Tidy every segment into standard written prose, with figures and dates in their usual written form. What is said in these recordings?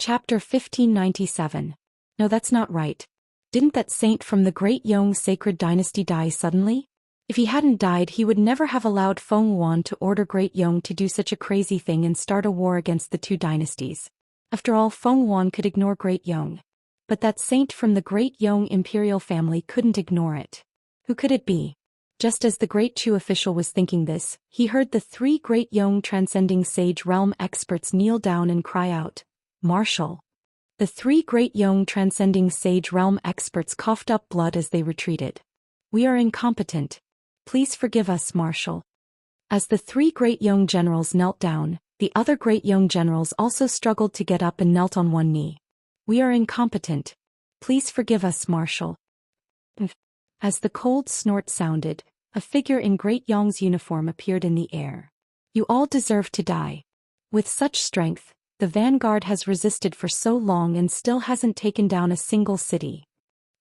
Chapter 1597. No, that's not right. Didn't that saint from the Great Yong sacred dynasty die suddenly? If he hadn't died, he would never have allowed Feng Yuan to order Great Yong to do such a crazy thing and start a war against the two dynasties. After all, Feng Yuan could ignore Great Yong. But that saint from the Great Yong imperial family couldn't ignore it. Who could it be? Just as the Great Chu official was thinking this, he heard the three Great Yong transcending sage realm experts kneel down and cry out, "Marshal." The three Great Yong transcending sage realm experts coughed up blood as they retreated. "We are incompetent. Please forgive us, Marshal." As the three Great Yong generals knelt down, the other Great Yong generals also struggled to get up and knelt on one knee. "We are incompetent. Please forgive us, Marshal." As the cold snort sounded, a figure in Great Yong's uniform appeared in the air. "You all deserve to die. With such strength, the vanguard has resisted for so long and still hasn't taken down a single city.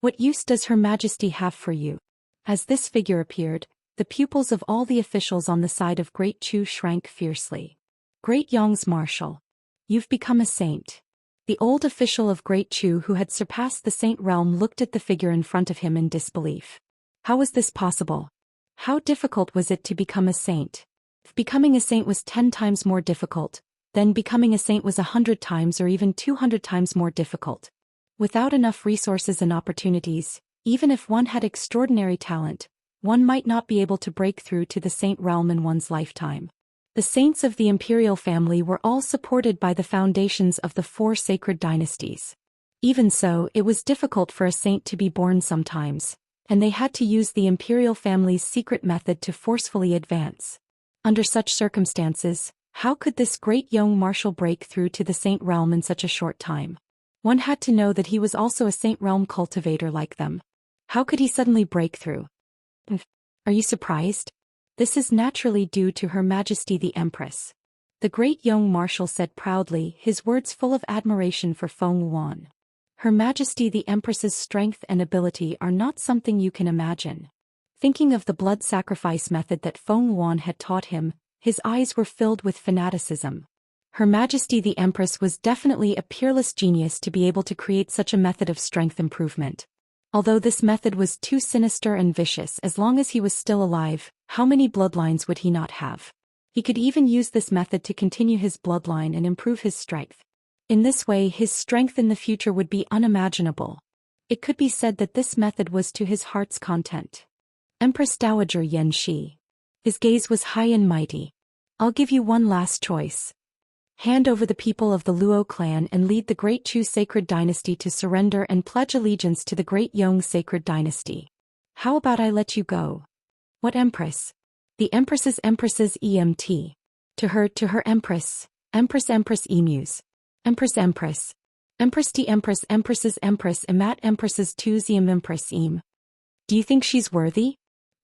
What use does Her Majesty have for you?" As this figure appeared, the pupils of all the officials on the side of Great Chu shrank fiercely. "Great Yong's Marshal. You've become a saint." The old official of Great Chu who had surpassed the saint realm looked at the figure in front of him in disbelief. How was this possible? How difficult was it to become a saint? If becoming a saint was 10 times more difficult, then becoming a saint was 100 times or even 200 times more difficult. Without enough resources and opportunities, even if one had extraordinary talent, one might not be able to break through to the saint realm in one's lifetime. The saints of the imperial family were all supported by the foundations of the 4 sacred dynasties. Even so, it was difficult for a saint to be born sometimes, and they had to use the imperial family's secret method to forcefully advance. Under such circumstances, how could this Great Yong Marshal break through to the saint realm in such a short time? One had to know that he was also a saint realm cultivator like them. How could he suddenly break through? Are you surprised? This is naturally due to Her Majesty the Empress. The Great Yong Marshal said proudly, his words full of admiration for Feng Yuan. Her Majesty the Empress's strength and ability are not something you can imagine. Thinking of the blood sacrifice method that Feng Yuan had taught him, his eyes were filled with fanaticism. Her Majesty the Empress was definitely a peerless genius to be able to create such a method of strength improvement. Although this method was too sinister and vicious, as long as he was still alive, how many bloodlines would he not have? He could even use this method to continue his bloodline and improve his strength. In this way, his strength in the future would be unimaginable. It could be said that this method was to his heart's content. Empress Dowager Xianxia. His gaze was high and mighty. "I'll give you one last choice. Hand over the people of the Luo clan and lead the Great Chu sacred dynasty to surrender and pledge allegiance to the Great Yong sacred dynasty. How about I let you go?" "What empress?" "The empress's EMT. To her empress. Empress emus. Empress. Empress T empress empress's empress emat empress's 2 zium empress em. Do you think she's worthy?"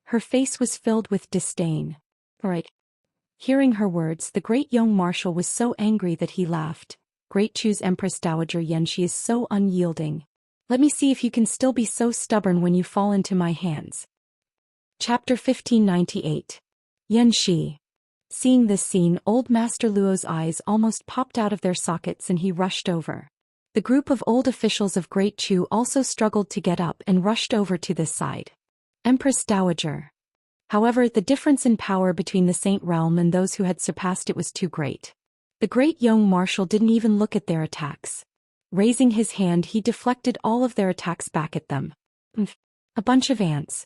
Her face was filled with disdain. "Right." Hearing her words, the Great Yong Marshal was so angry that he laughed. "Great Chu's Empress Dowager Xianxia is so unyielding. Let me see if you can still be so stubborn when you fall into my hands." Chapter 1598. Xianxia. Seeing this scene, old Master Luo's eyes almost popped out of their sockets and he rushed over. The group of old officials of Great Chu also struggled to get up and rushed over to this side. Empress Dowager. However, the difference in power between the Saint realm and those who had surpassed it was too great. The Great Yong Marshal didn't even look at their attacks. Raising his hand, he deflected all of their attacks back at them. A bunch of ants.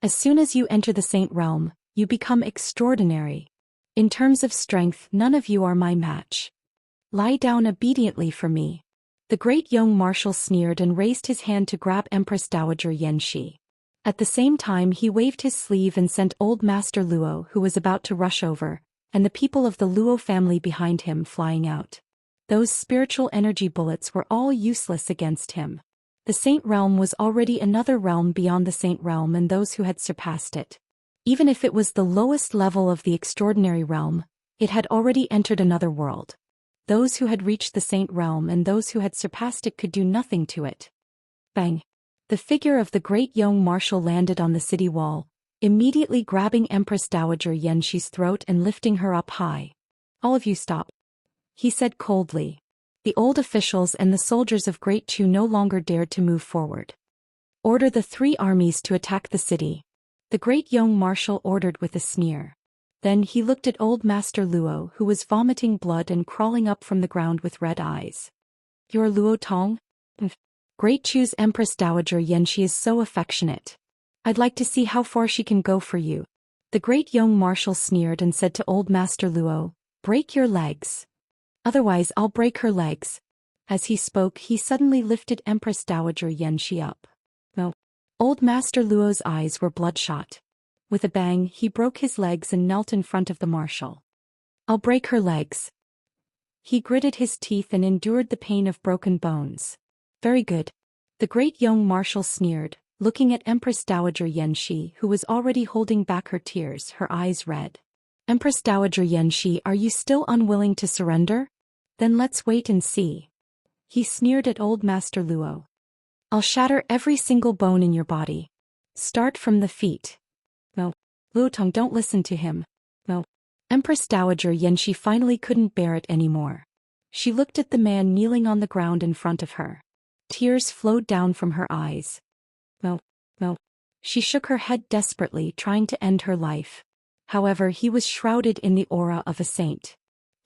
As soon as you enter the Saint realm, you become extraordinary. In terms of strength, none of you are my match. Lie down obediently for me. The Great Yong Marshal sneered and raised his hand to grab Empress Dowager Xianxia. At the same time, he waved his sleeve and sent old Master Luo, who was about to rush over, and the people of the Luo family behind him, flying out. Those spiritual energy bullets were all useless against him. The Saint realm was already another realm beyond the Saint realm and those who had surpassed it. Even if it was the lowest level of the extraordinary realm, it had already entered another world. Those who had reached the Saint realm and those who had surpassed it could do nothing to it. Bang! The figure of the Great Yong Marshal landed on the city wall, immediately grabbing Empress Dowager Xianxia's throat and lifting her up high. "All of you stop," he said coldly. The old officials and the soldiers of Great Chu no longer dared to move forward. Order the 3 armies to attack the city, the great young marshal ordered with a sneer. Then he looked at old Master Luo, who was vomiting blood and crawling up from the ground with red eyes. You're Luo Tong? Great Chu's Empress Dowager Yanxi is so affectionate. I'd like to see how far she can go for you. The great young marshal sneered and said to old Master Luo, break your legs. Otherwise I'll break her legs. As he spoke, he suddenly lifted Empress Dowager Yanxi up. No. Old Master Luo's eyes were bloodshot. With a bang, he broke his legs and knelt in front of the marshal. I'll break her legs. He gritted his teeth and endured the pain of broken bones. Very good. The great young marshal sneered, looking at Empress Dowager Yanxi, who was already holding back her tears, her eyes red. Empress Dowager Yanxi, are you still unwilling to surrender? Then let's wait and see. He sneered at old Master Luo. I'll shatter every single bone in your body. Start from the feet. No. Luotong, don't listen to him. No. Empress Dowager Yanxi finally couldn't bear it anymore. She looked at the man kneeling on the ground in front of her. Tears flowed down from her eyes. No. She shook her head desperately, trying to end her life. However, he was shrouded in the aura of a saint.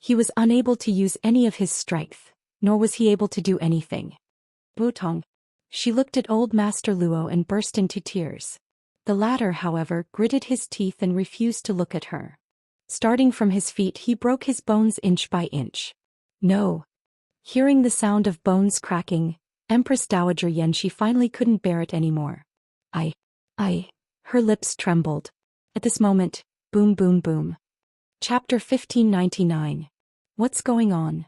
He was unable to use any of his strength, nor was he able to do anything. Luotong. She looked at old Master Luo and burst into tears. The latter, however, gritted his teeth and refused to look at her. Starting from his feet, he broke his bones inch by inch. No. Hearing the sound of bones cracking, Empress Dowager Yanxi finally couldn't bear it anymore. Her lips trembled. At this moment, boom boom boom. Chapter 1599. What's going on?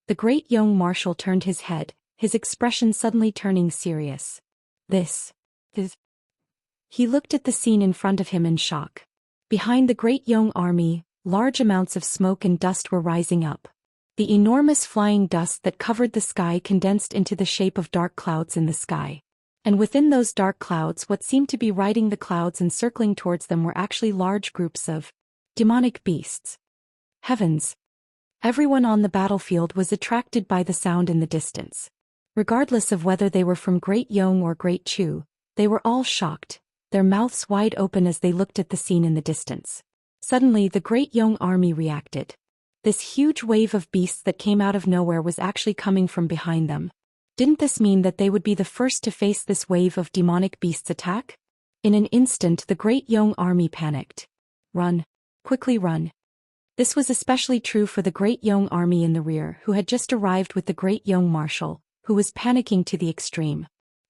The great young marshal turned his head, his expression suddenly turning serious. This. He looked at the scene in front of him in shock. Behind the great young army, large amounts of smoke and dust were rising up. The enormous flying dust that covered the sky condensed into the shape of dark clouds in the sky. And within those dark clouds, what seemed to be riding the clouds and circling towards them were actually large groups of demonic beasts. Heavens! Everyone on the battlefield was attracted by the sound in the distance. Regardless of whether they were from Great Yong or Great Chu, they were all shocked, their mouths wide open as they looked at the scene in the distance. Suddenly the Great Yong army reacted. This huge wave of beasts that came out of nowhere was actually coming from behind them. Didn't this mean that they would be the first to face this wave of demonic beasts' attack? In an instant the Great Yong army panicked. Run. Quickly run. This was especially true for the Great Yong army in the rear, who had just arrived with the Great Yong marshal, who was panicking to the extreme.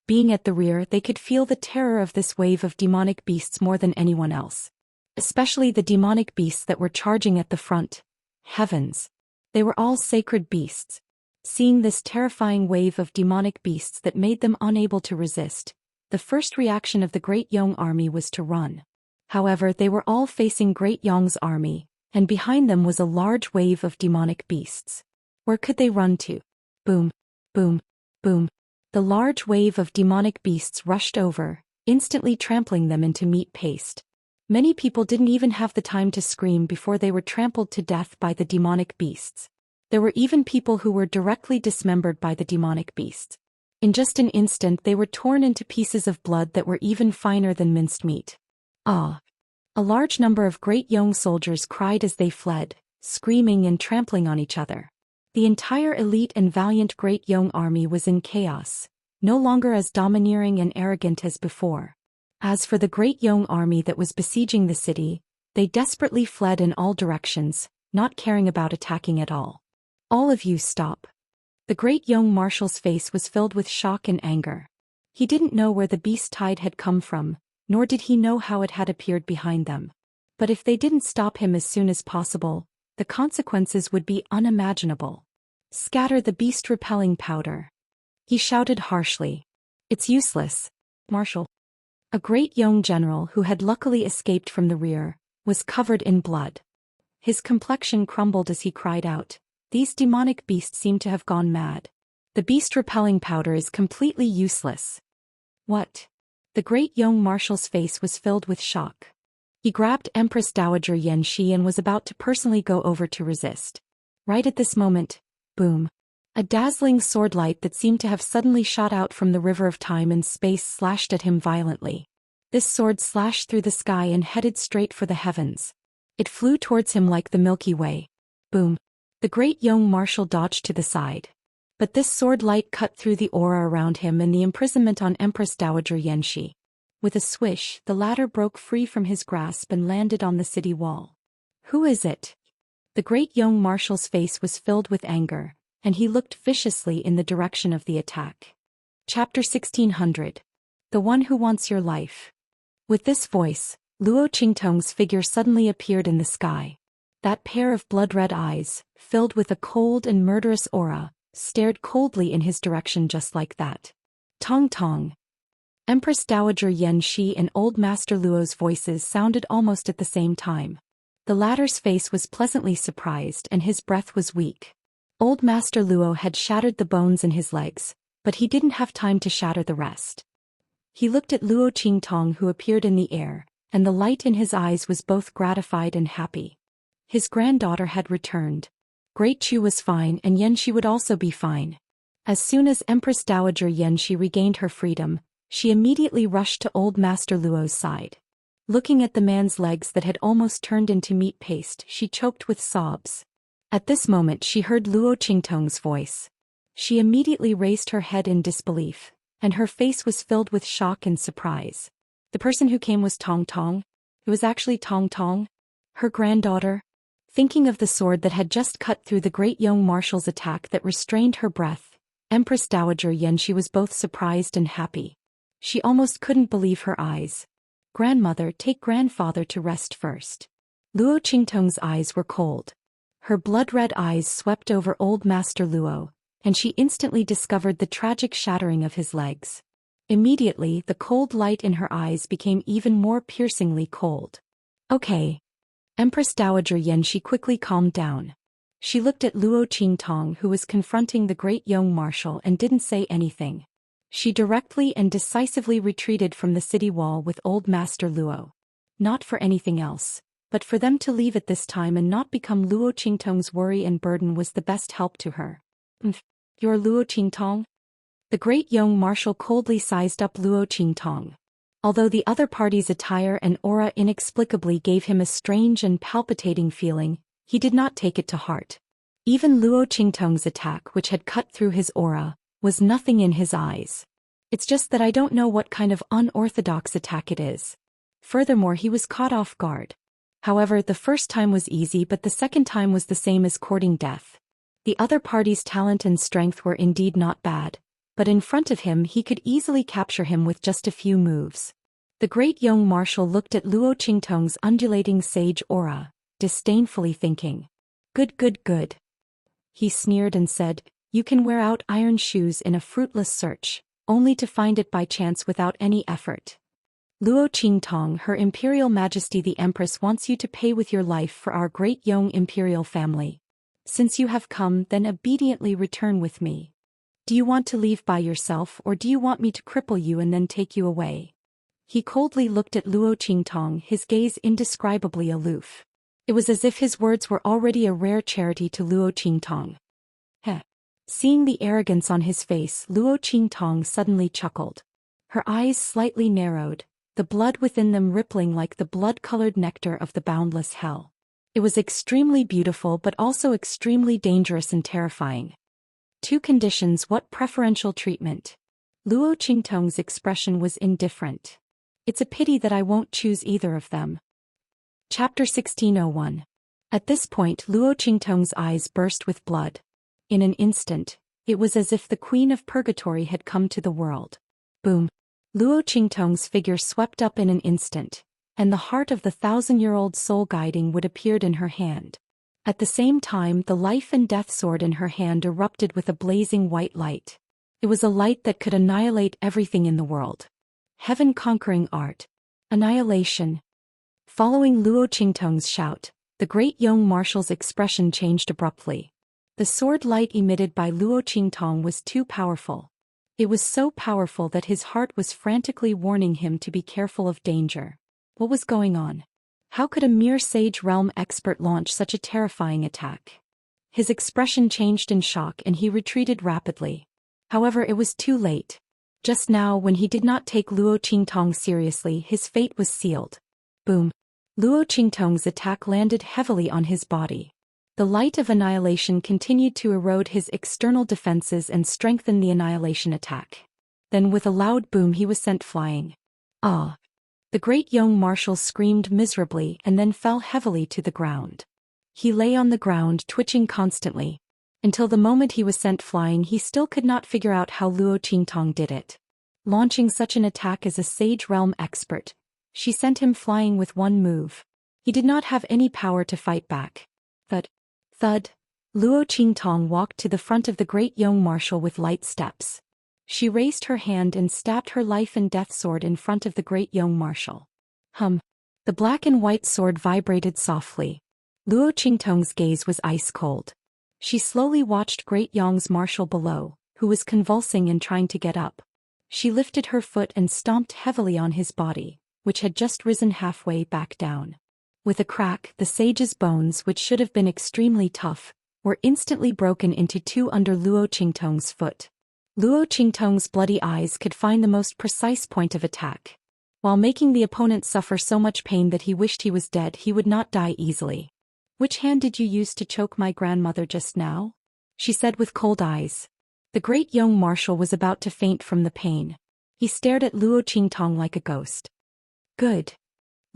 Being at the rear, they could feel the terror of this wave of demonic beasts more than anyone else. Especially the demonic beasts that were charging at the front. Heavens! They were all sacred beasts. Seeing this terrifying wave of demonic beasts that made them unable to resist, the first reaction of the Great Yong army was to run. However, they were all facing Great Yong's army, and behind them was a large wave of demonic beasts. Where could they run to? Boom, boom, boom. The large wave of demonic beasts rushed over, instantly trampling them into meat paste. Many people didn't even have the time to scream before they were trampled to death by the demonic beasts. There were even people who were directly dismembered by the demonic beasts. In just an instant they were torn into pieces of blood that were even finer than minced meat. Ah! A large number of Great Yong soldiers cried as they fled, screaming and trampling on each other. The entire elite and valiant Great Yong army was in chaos, no longer as domineering and arrogant as before. As for the Great Yong army that was besieging the city, they desperately fled in all directions, not caring about attacking at all. All of you stop. The Great Yong marshal's face was filled with shock and anger. He didn't know where the beast tide had come from, nor did he know how it had appeared behind them. But if they didn't stop him as soon as possible, the consequences would be unimaginable. Scatter the beast-repelling powder. He shouted harshly. It's useless, Marshal. A Great Yong general who had luckily escaped from the rear, was covered in blood. His complexion crumbled as he cried out, these demonic beasts seem to have gone mad. The beast-repelling powder is completely useless. What? The Great Yong marshal's face was filled with shock. He grabbed Empress Dowager Yanxi and was about to personally go over to resist. Right at this moment, boom. A dazzling sword light that seemed to have suddenly shot out from the river of time and space slashed at him violently. This sword slashed through the sky and headed straight for the heavens. It flew towards him like the Milky Way. Boom! The great young marshal dodged to the side. But this sword light cut through the aura around him and the imprisonment on Empress Dowager Xianxia. With a swish, the latter broke free from his grasp and landed on the city wall. Who is it? The great young marshal's face was filled with anger, and he looked viciously in the direction of the attack. Chapter 1600. The one who wants your life. With this voice, Luo Qingtong's figure suddenly appeared in the sky. That pair of blood-red eyes, filled with a cold and murderous aura, stared coldly in his direction just like that. Tong tong. Empress Dowager Xianxia and Old Master Luo's voices sounded almost at the same time. The latter's face was pleasantly surprised and his breath was weak. Old Master Luo had shattered the bones in his legs, but he didn't have time to shatter the rest. He looked at Luo Qingtong who appeared in the air, and the light in his eyes was both gratified and happy. His granddaughter had returned. Great Chu was fine and Xianxia would also be fine. As soon as Empress Dowager Xianxia regained her freedom, she immediately rushed to Old Master Luo's side. Looking at the man's legs that had almost turned into meat paste, she choked with sobs. At this moment she heard Luo Qingtong's voice. She immediately raised her head in disbelief, and her face was filled with shock and surprise. The person who came was Tong Tong. It was actually Tong Tong, her granddaughter. Thinking of the sword that had just cut through the great young marshal's attack that restrained her breath, Empress Dowager Xianxia was both surprised and happy. She almost couldn't believe her eyes. Grandmother, take grandfather to rest first. Luo Qingtong's eyes were cold. Her blood-red eyes swept over Old Master Luo, and she instantly discovered the tragic shattering of his legs. Immediately, the cold light in her eyes became even more piercingly cold. Okay. Empress Dowager Xianxia quickly calmed down. She looked at Luo Qingtong who was confronting the great young marshal and didn't say anything. She directly and decisively retreated from the city wall with Old Master Luo. Not for anything else, but for them to leave at this time and not become Luo Qingtong's worry and burden was the best help to her. You're Luo Qingtong? The great young marshal coldly sized up Luo Qingtong. Although the other party's attire and aura inexplicably gave him a strange and palpitating feeling, he did not take it to heart. Even Luo Qingtong's attack, which had cut through his aura, was nothing in his eyes. It's just that I don't know what kind of unorthodox attack it is. Furthermore, he was caught off guard. However, the first time was easy, but the second time was the same as courting death. The other party's talent and strength were indeed not bad, but in front of him he could easily capture him with just a few moves. The great young marshal looked at Luo Qingtong's undulating sage aura, disdainfully thinking. Good, good, good. He sneered and said, you can wear out iron shoes in a fruitless search, only to find it by chance without any effort. Luo Qingtong, Her Imperial Majesty the Empress wants you to pay with your life for our great young imperial family. Since you have come, then obediently return with me. Do you want to leave by yourself or do you want me to cripple you and then take you away? He coldly looked at Luo Qingtong, his gaze indescribably aloof. It was as if his words were already a rare charity to Luo Qingtong. Heh. Seeing the arrogance on his face, Luo Qingtong suddenly chuckled. Her eyes slightly narrowed, the blood within them rippling like the blood-colored nectar of the boundless hell. It was extremely beautiful but also extremely dangerous and terrifying. Two conditions: what preferential treatment? Luo Qingtong's expression was indifferent. It's a pity that I won't choose either of them. Chapter 1601. At this point Luo Qingtong's eyes burst with blood. In an instant, it was as if the Queen of Purgatory had come to the world. Boom! Luo Qingtong's figure swept up in an instant, and the heart of the 1,000-year-old soul guiding wood appeared in her hand. At the same time, the life and death sword in her hand erupted with a blazing white light. It was a light that could annihilate everything in the world. Heaven-conquering art. Annihilation. Following Luo Qingtong's shout, the great young marshal's expression changed abruptly. The sword light emitted by Luo Qingtong was too powerful. It was so powerful that his heart was frantically warning him to be careful of danger. What was going on? How could a mere Sage Realm expert launch such a terrifying attack? His expression changed in shock and he retreated rapidly. However, it was too late. Just now, when he did not take Luo Qingtong seriously, his fate was sealed. Boom. Luo Qingtong's attack landed heavily on his body. The light of annihilation continued to erode his external defenses and strengthen the annihilation attack. Then with a loud boom he was sent flying. Ah! The great young marshal screamed miserably and then fell heavily to the ground. He lay on the ground twitching constantly. Until the moment he was sent flying, he still could not figure out how Luo Qingtong did it. Launching such an attack as a Sage Realm expert, she sent him flying with one move. He did not have any power to fight back. Thud. Thud. Luo Qingtong walked to the front of the great young marshal with light steps. She raised her hand and stabbed her life and death sword in front of the great young marshal. Hum. The black and white sword vibrated softly. Luo Qingtong's gaze was ice cold. She slowly watched Great Yong's marshal below, who was convulsing and trying to get up. She lifted her foot and stomped heavily on his body, which had just risen halfway back down. With a crack, the sage's bones, which should have been extremely tough, were instantly broken into two under Luo Qingtong's foot. Luo Qingtong's bloody eyes could find the most precise point of attack. While making the opponent suffer so much pain that he wished he was dead, he would not die easily. "Which hand did you use to choke my grandmother just now?" she said with cold eyes. The great young marshal was about to faint from the pain. He stared at Luo Qingtong like a ghost. "Good."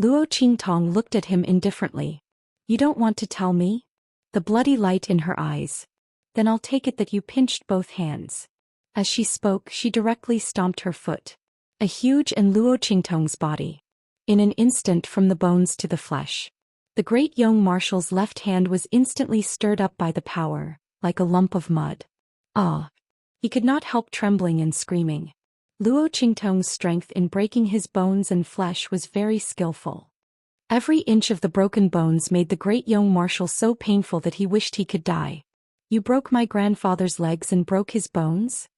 Luo Qingtong looked at him indifferently. "You don't want to tell me?" The bloody light in her eyes. "Then I'll take it that you pinched both hands." As she spoke, she directly stomped her foot. A huge and Luo Qingtong's body. In an instant, from the bones to the flesh. The great young marshal's left hand was instantly stirred up by the power, like a lump of mud. Ah! He could not help trembling and screaming. Luo Qingtong's strength in breaking his bones and flesh was very skillful. Every inch of the broken bones made the great young marshal so painful that he wished he could die. "You broke my grandfather's legs and broke his bones?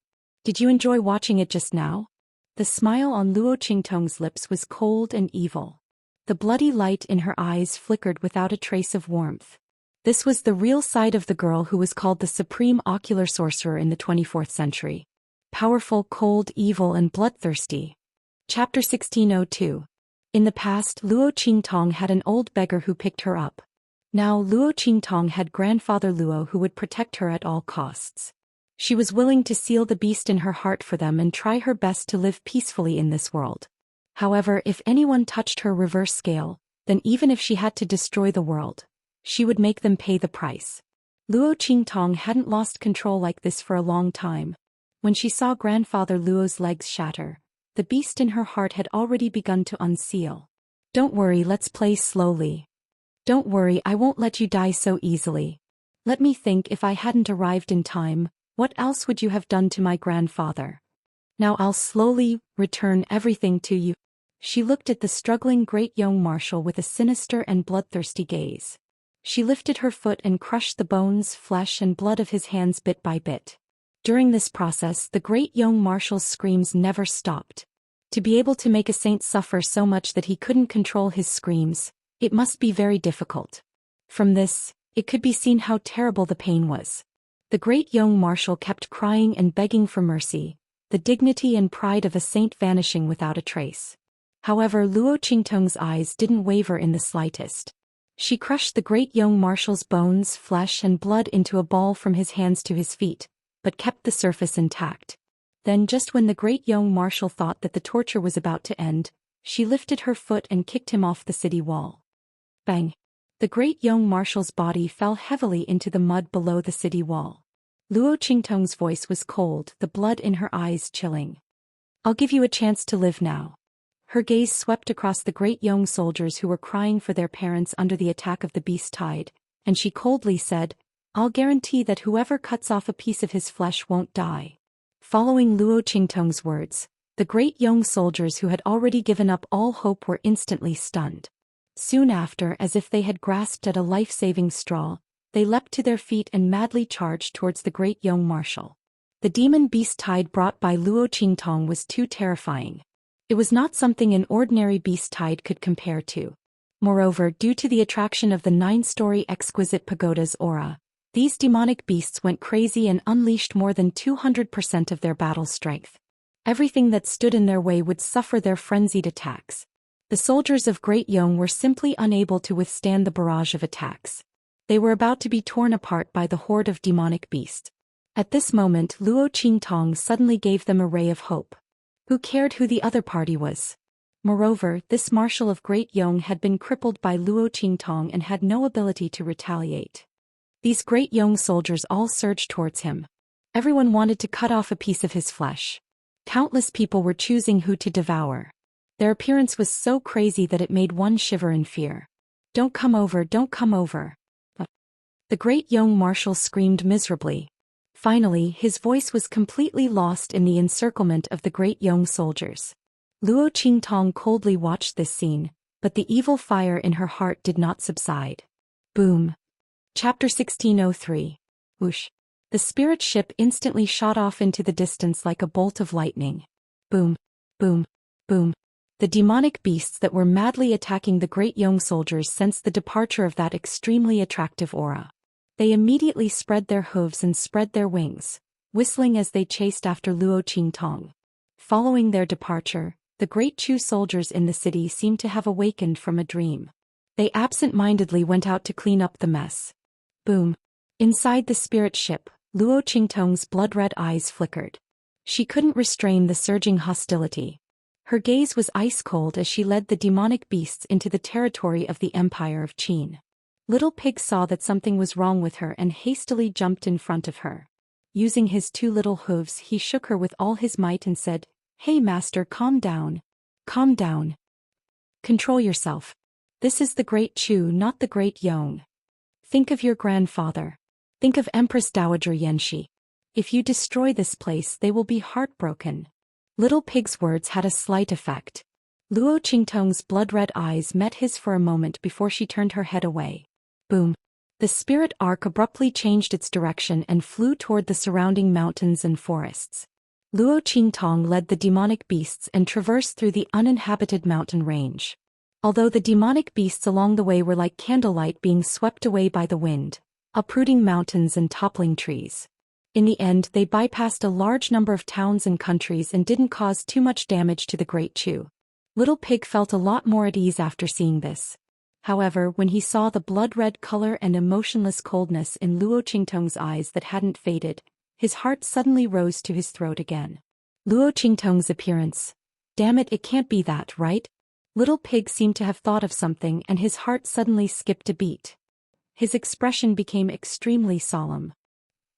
Did you enjoy watching it just now?" The smile on Luo Qingtong's lips was cold and evil. The bloody light in her eyes flickered without a trace of warmth. This was the real side of the girl who was called the supreme ocular sorcerer in the 24th century. Powerful, cold, evil, and bloodthirsty. Chapter 1602. In the past, Luo Qingtong had an old beggar who picked her up. Now Luo Qingtong had grandfather Luo who would protect her at all costs. She was willing to seal the beast in her heart for them and try her best to live peacefully in this world. However, if anyone touched her reverse scale, then even if she had to destroy the world, she would make them pay the price. Luo Qingtong hadn't lost control like this for a long time. When she saw grandfather Luo's legs shatter, the beast in her heart had already begun to unseal. "Don't worry, let's play slowly. Don't worry, I won't let you die so easily. Let me think, if I hadn't arrived in time, what else would you have done to my grandfather? Now I'll slowly return everything to you." She looked at the struggling great young marshal with a sinister and bloodthirsty gaze. She lifted her foot and crushed the bones, flesh, and blood of his hands bit by bit. During this process, the great young marshal's screams never stopped. To be able to make a saint suffer so much that he couldn't control his screams, it must be very difficult. From this, it could be seen how terrible the pain was. The great young marshal kept crying and begging for mercy, the dignity and pride of a saint vanishing without a trace. However, Luo Qingtong's eyes didn't waver in the slightest. She crushed the great young marshal's bones, flesh, and blood into a ball from his hands to his feet, but kept the surface intact. Then, just when the great young marshal thought that the torture was about to end, she lifted her foot and kicked him off the city wall. Bang! The great young marshal's body fell heavily into the mud below the city wall. Luo Qingtong's voice was cold, the blood in her eyes chilling. "I'll give you a chance to live now." Her gaze swept across the great young soldiers who were crying for their parents under the attack of the beast tide, and she coldly said, "I'll guarantee that whoever cuts off a piece of his flesh won't die." Following Luo Qingtong's words, the great young soldiers who had already given up all hope were instantly stunned. Soon after, as if they had grasped at a life-saving straw, they leapt to their feet and madly charged towards the great young marshal. The demon beast tide brought by Luo Qingtong was too terrifying. It was not something an ordinary beast tide could compare to. Moreover, due to the attraction of the 9-story exquisite pagoda's aura, These demonic beasts went crazy and unleashed more than 200% of their battle strength. Everything that stood in their way would suffer their frenzied attacks. The soldiers of Great Yong were simply unable to withstand the barrage of attacks. They were about to be torn apart by the horde of demonic beasts. At this moment, Luo Qingtong suddenly gave them a ray of hope. Who cared who the other party was? Moreover, this marshal of Great Yong had been crippled by Luo Qingtong and had no ability to retaliate. These Great Yong soldiers all surged towards him. Everyone wanted to cut off a piece of his flesh. Countless people were choosing who to devour. Their appearance was so crazy that it made one shiver in fear. "Don't come over, don't come over." The Great Yong marshal screamed miserably. Finally, his voice was completely lost in the encirclement of the Great Yong soldiers. Luo Qingtong coldly watched this scene, but the evil fire in her heart did not subside. Boom. Chapter 1603. Whoosh. The spirit ship instantly shot off into the distance like a bolt of lightning. Boom. Boom. Boom. The demonic beasts that were madly attacking the Great Yong soldiers sensed the departure of that extremely attractive aura. They immediately spread their hooves and spread their wings, whistling as they chased after Luo Qingtong. Following their departure, the Great Chu soldiers in the city seemed to have awakened from a dream. They absent-mindedly went out to clean up the mess. Boom. Inside the spirit ship, Luo Qingtong's blood-red eyes flickered. She couldn't restrain the surging hostility. Her gaze was ice-cold as she led the demonic beasts into the territory of the Empire of Qin. Little Pig saw that something was wrong with her and hastily jumped in front of her. Using his two little hooves, he shook her with all his might and said, "Hey master, calm down. Calm down. Control yourself. This is the Great Chu, not the Great Yong. Think of your grandfather. Think of Empress Dowager Yanxi. If you destroy this place, they will be heartbroken." Little Pig's words had a slight effect. Luo Qingtong's blood-red eyes met his for a moment before she turned her head away. Boom. The spirit arc abruptly changed its direction and flew toward the surrounding mountains and forests. Luo Qingtong led the demonic beasts and traversed through the uninhabited mountain range. Although the demonic beasts along the way were like candlelight being swept away by the wind, uprooting mountains and toppling trees. In the end, they bypassed a large number of towns and countries and didn't cause too much damage to the Great Chu. Little Pig felt a lot more at ease after seeing this. However, when he saw the blood-red color and emotionless coldness in Luo Qingtong's eyes that hadn't faded, his heart suddenly rose to his throat again. Luo Qingtong's appearance. Damn it, it can't be that, right? Little Pig seemed to have thought of something and his heart suddenly skipped a beat. His expression became extremely solemn.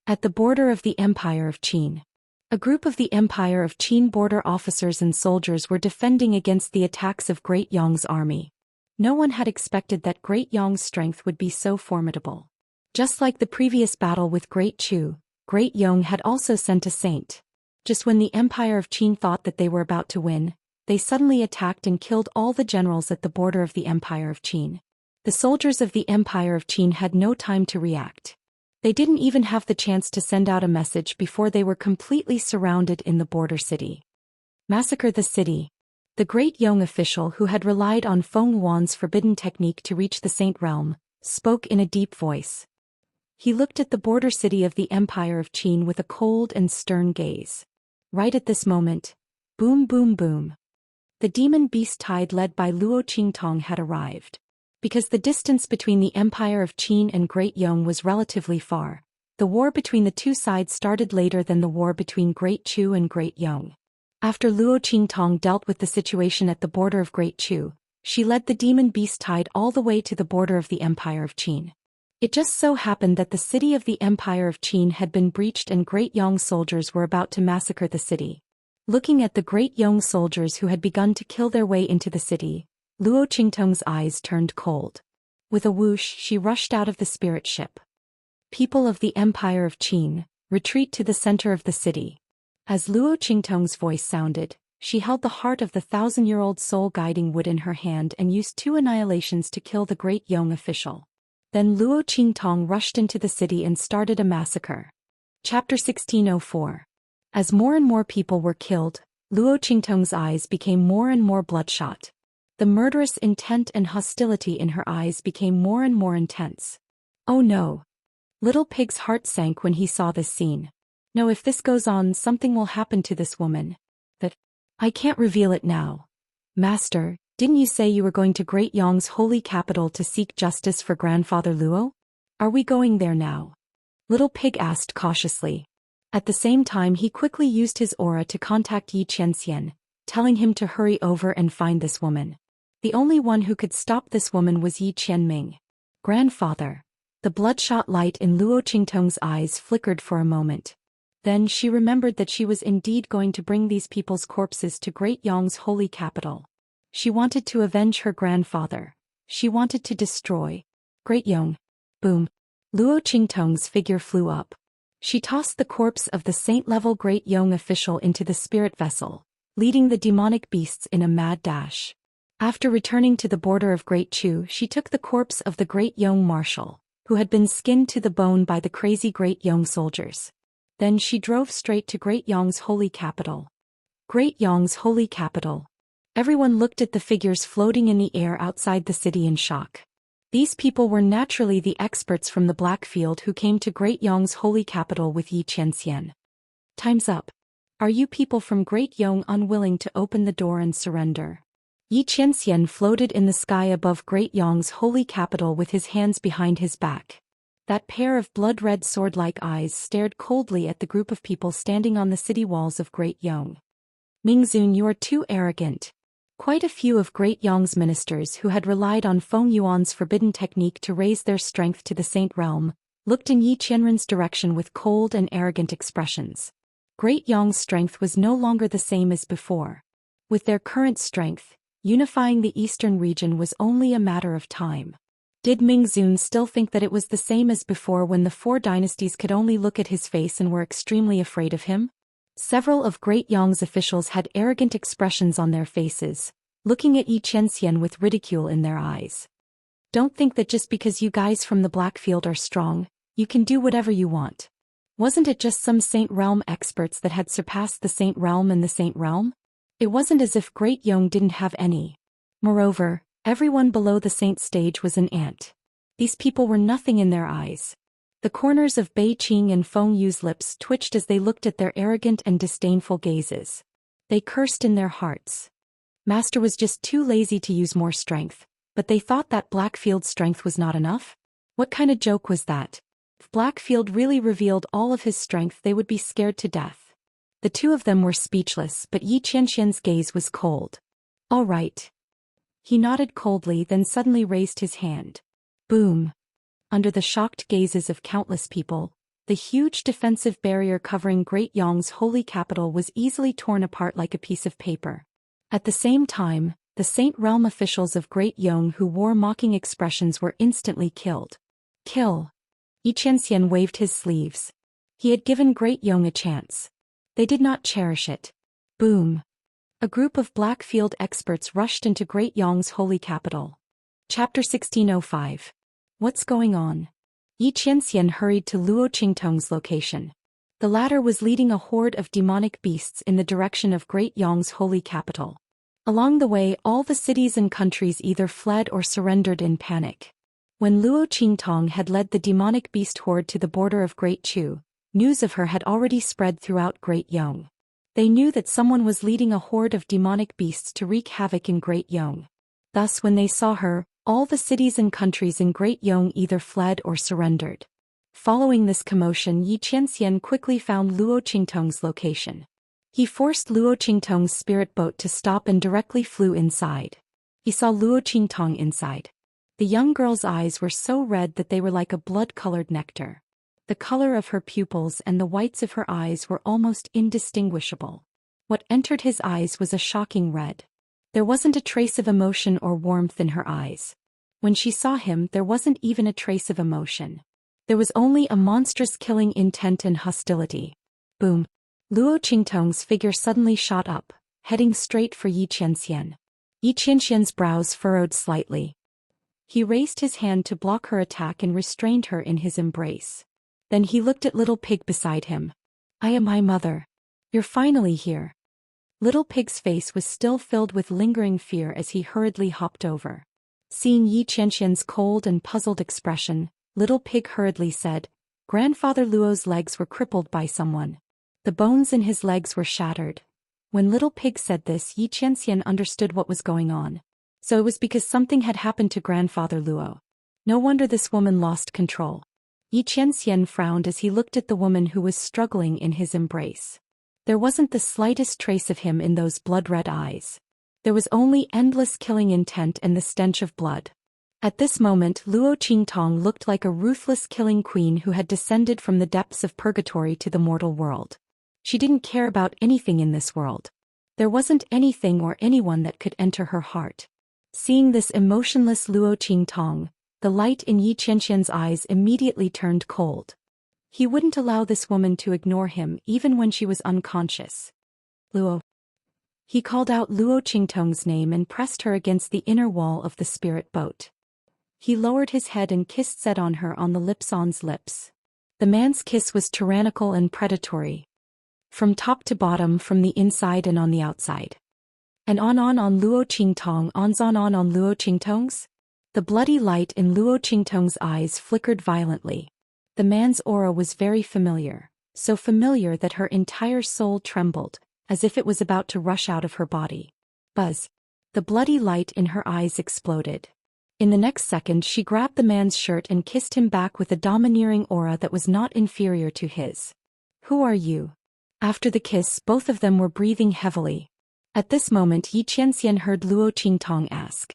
At the border of the Empire of Qin. A group of the Empire of Qin border officers and soldiers were defending against the attacks of Great Yong's army. No one had expected that Great Yong's strength would be so formidable. Just like the previous battle with Great Chu, Great Yong had also sent a saint. Just when the Empire of Qin thought that they were about to win, they suddenly attacked and killed all the generals at the border of the Empire of Qin. The soldiers of the Empire of Qin had no time to react. They didn't even have the chance to send out a message before they were completely surrounded in the border city. Massacre the city. The Great Yong official who had relied on Feng Wan's forbidden technique to reach the Saint Realm, spoke in a deep voice. He looked at the border city of the Empire of Qin with a cold and stern gaze. Right at this moment, boom boom boom. The demon beast tide led by Luo Qingtong had arrived. Because the distance between the Empire of Qin and Great Yong was relatively far, the war between the two sides started later than the war between Great Chu and Great Yong. After Luo Qingtong dealt with the situation at the border of Great Chu, she led the demon beast tide all the way to the border of the Empire of Qin. It just so happened that the city of the Empire of Qin had been breached and Great Yong soldiers were about to massacre the city. Looking at the Great Yong soldiers who had begun to kill their way into the city, Luo Qingtong's eyes turned cold. With a whoosh, she rushed out of the spirit ship. People of the Empire of Qin, retreat to the center of the city. As Luo Qingtong's voice sounded, she held the heart of the 1,000-year-old soul guiding wood in her hand and used 2 annihilations to kill the Great Yong official. Then Luo Qingtong rushed into the city and started a massacre. Chapter 1604. As more and more people were killed, Luo Qingtong's eyes became more and more bloodshot. The murderous intent and hostility in her eyes became more and more intense. Oh no! Little Pig's heart sank when he saw this scene. No, if this goes on, something will happen to this woman. But I can't reveal it now. Master, didn't you say you were going to Great Yong's holy capital to seek justice for Grandfather Luo? Are we going there now? Little Pig asked cautiously. At the same time he quickly used his aura to contact Yi Qianxian, telling him to hurry over and find this woman. The only one who could stop this woman was Yi Qianming. Grandfather. The bloodshot light in Luo Qingtong's eyes flickered for a moment. Then she remembered that she was indeed going to bring these people's corpses to Great Yong's holy capital. She wanted to avenge her grandfather. She wanted to destroy Great Yong. Boom. Luo Qingtong's figure flew up. She tossed the corpse of the saint-level Great Yong official into the spirit vessel, leading the demonic beasts in a mad dash. After returning to the border of Great Chu, she took the corpse of the Great Yong marshal, who had been skinned to the bone by the crazy Great Yong soldiers. Then she drove straight to Great Yong's holy capital. Great Yong's holy capital. Everyone looked at the figures floating in the air outside the city in shock. These people were naturally the experts from the Blackfield who came to Great Yong's holy capital with Yi Qianxian. Time's up. Are you people from Great Yong unwilling to open the door and surrender? Yi Qianxian floated in the sky above Great Yong's holy capital with his hands behind his back. That pair of blood-red sword-like eyes stared coldly at the group of people standing on the city walls of Great Yong. Mingzun, you are too arrogant. Quite a few of Great Yong's ministers who had relied on Feng Yuan's forbidden technique to raise their strength to the Saint Realm, looked in Yi Qianren's direction with cold and arrogant expressions. Great Yong's strength was no longer the same as before. With their current strength, unifying the eastern region was only a matter of time. Did Mingzun still think that it was the same as before when the four dynasties could only look at his face and were extremely afraid of him? Several of Great Yong's officials had arrogant expressions on their faces, looking at Yi Qianxian with ridicule in their eyes. Don't think that just because you guys from the Blackfield are strong, you can do whatever you want. Wasn't it just some Saint Realm experts that had surpassed the Saint Realm and the Saint Realm? It wasn't as if Great Yong didn't have any. Moreover, everyone below the Saint stage was an ant. These people were nothing in their eyes. The corners of Bei Qing and Feng Yu's lips twitched as they looked at their arrogant and disdainful gazes. They cursed in their hearts. Master was just too lazy to use more strength, but they thought that Blackfield's strength was not enough? What kind of joke was that? If Blackfield really revealed all of his strength, they would be scared to death. The two of them were speechless, but Yi Qianxian's gaze was cold. All right. He nodded coldly, then suddenly raised his hand. Boom. Under the shocked gazes of countless people, the huge defensive barrier covering Great Yong's holy capital was easily torn apart like a piece of paper. At the same time, the Saint Realm officials of Great Yong who wore mocking expressions were instantly killed. Kill. Yi Qianxian waved his sleeves. He had given Great Yong a chance. They did not cherish it. Boom. A group of Blackfield experts rushed into Great Yong's holy capital. Chapter 1605. What's going on? Yi Qianxian hurried to Luo Qingtong's location. The latter was leading a horde of demonic beasts in the direction of Great Yong's holy capital. Along the way, all the cities and countries either fled or surrendered in panic. When Luo Qingtong had led the demonic beast horde to the border of Great Chu, news of her had already spread throughout Great Yong. They knew that someone was leading a horde of demonic beasts to wreak havoc in Great Yong. Thus, when they saw her, all the cities and countries in Great Yong either fled or surrendered. Following this commotion, Yi Qianxian quickly found Luo Qingtong's location. He forced Luo Qingtong's spirit boat to stop and directly flew inside. He saw Luo Qingtong inside. The young girl's eyes were so red that they were like a blood-colored nectar. The color of her pupils and the whites of her eyes were almost indistinguishable. What entered his eyes was a shocking red. There wasn't a trace of emotion or warmth in her eyes. When she saw him, there wasn't even a trace of emotion. There was only a monstrous killing intent and hostility. Boom. Luo Qingtong's figure suddenly shot up, heading straight for Yi Qianxian. Yi Qianxian's brows furrowed slightly. He raised his hand to block her attack and restrained her in his embrace. Then he looked at Little Pig beside him. I am my mother. You're finally here. Little Pig's face was still filled with lingering fear as he hurriedly hopped over. Seeing Yi Qianxian's cold and puzzled expression, Little Pig hurriedly said, Grandfather Luo's legs were crippled by someone. The bones in his legs were shattered. When Little Pig said this, Xianxia understood what was going on. So it was because something had happened to Grandfather Luo. No wonder this woman lost control. Xianxia frowned as he looked at the woman who was struggling in his embrace. There wasn't the slightest trace of him in those blood-red eyes. There was only endless killing intent and the stench of blood. At this moment, Luo Qingtong looked like a ruthless killing queen who had descended from the depths of purgatory to the mortal world. She didn't care about anything in this world. There wasn't anything or anyone that could enter her heart. Seeing this emotionless Luo Qingtong, the light in Xianxia's eyes immediately turned cold. He wouldn't allow this woman to ignore him even when she was unconscious. Luo. He called out Luo Qingtong's name and pressed her against the inner wall of the spirit boat. He lowered his head and kissed Zed on her on the lips on's lips. The man's kiss was tyrannical and predatory. From top to bottom, from the inside and on the outside. And on Luo Qingtong, on Luo Qingtong's? The bloody light in Luo Qingtong's eyes flickered violently. The man's aura was very familiar, so familiar that her entire soul trembled, as if it was about to rush out of her body. Buzz. The bloody light in her eyes exploded. In the next second she grabbed the man's shirt and kissed him back with a domineering aura that was not inferior to his. Who are you? After the kiss, both of them were breathing heavily. At this moment Xianxia heard Luo Qingtong ask.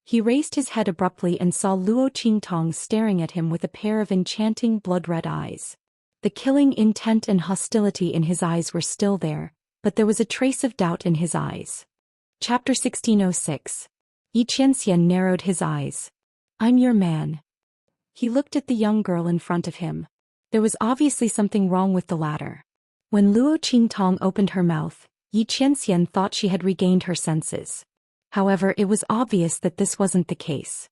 He raised his head abruptly and saw Luo Qingtong staring at him with a pair of enchanting blood-red eyes. The killing intent and hostility in his eyes were still there, but there was a trace of doubt in his eyes. Chapter 1606. Xianxia narrowed his eyes. I'm your man. He looked at the young girl in front of him. There was obviously something wrong with the latter. When Luo Qingtong opened her mouth, Xianxia thought she had regained her senses. However, it was obvious that this wasn't the case.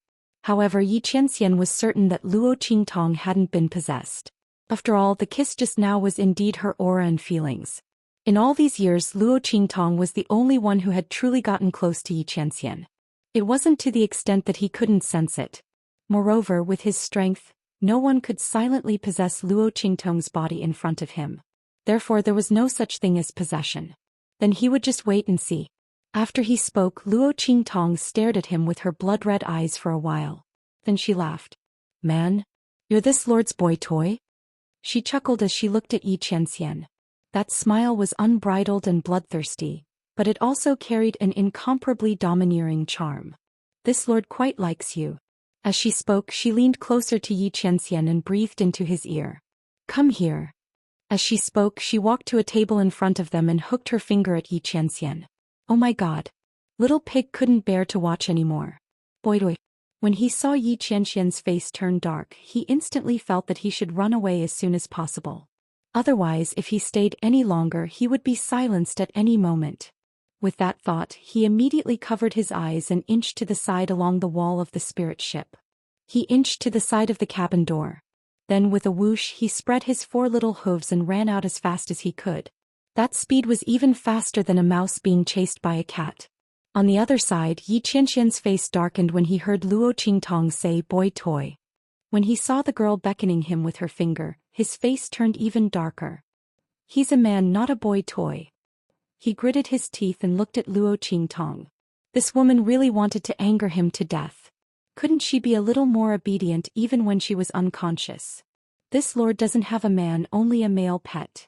However, Xianxia was certain that Luo Qingtong hadn't been possessed. After all, the kiss just now was indeed her aura and feelings. In all these years, Luo Qingtong was the only one who had truly gotten close to Xianxia. It wasn't to the extent that he couldn't sense it. Moreover, with his strength, no one could silently possess Luo Qingtong's body in front of him. Therefore, there was no such thing as possession. Then he would just wait and see. After he spoke, Luo Qingtong stared at him with her blood-red eyes for a while. Then she laughed. Man? You're this lord's boy toy? She chuckled as she looked at Xianxia. That smile was unbridled and bloodthirsty, but it also carried an incomparably domineering charm. This lord quite likes you. As she spoke, she leaned closer to Xianxia and breathed into his ear. Come here. As she spoke, she walked to a table in front of them and hooked her finger at Xianxia. Oh my god. Little Pig couldn't bear to watch anymore. Boy. When he saw Xianxia's face turn dark, he instantly felt that he should run away as soon as possible. Otherwise, if he stayed any longer, he would be silenced at any moment. With that thought, he immediately covered his eyes and inched to the side along the wall of the spirit ship. He inched to the side of the cabin door. Then with a whoosh he spread his 4 little hooves and ran out as fast as he could. That speed was even faster than a mouse being chased by a cat. On the other side, Xianxia's face darkened when he heard Luo Qingtong say boy toy. When he saw the girl beckoning him with her finger, his face turned even darker. He's a man, not a boy toy. He gritted his teeth and looked at Luo Qingtong. This woman really wanted to anger him to death. Couldn't she be a little more obedient even when she was unconscious? This lord doesn't have a man, only a male pet.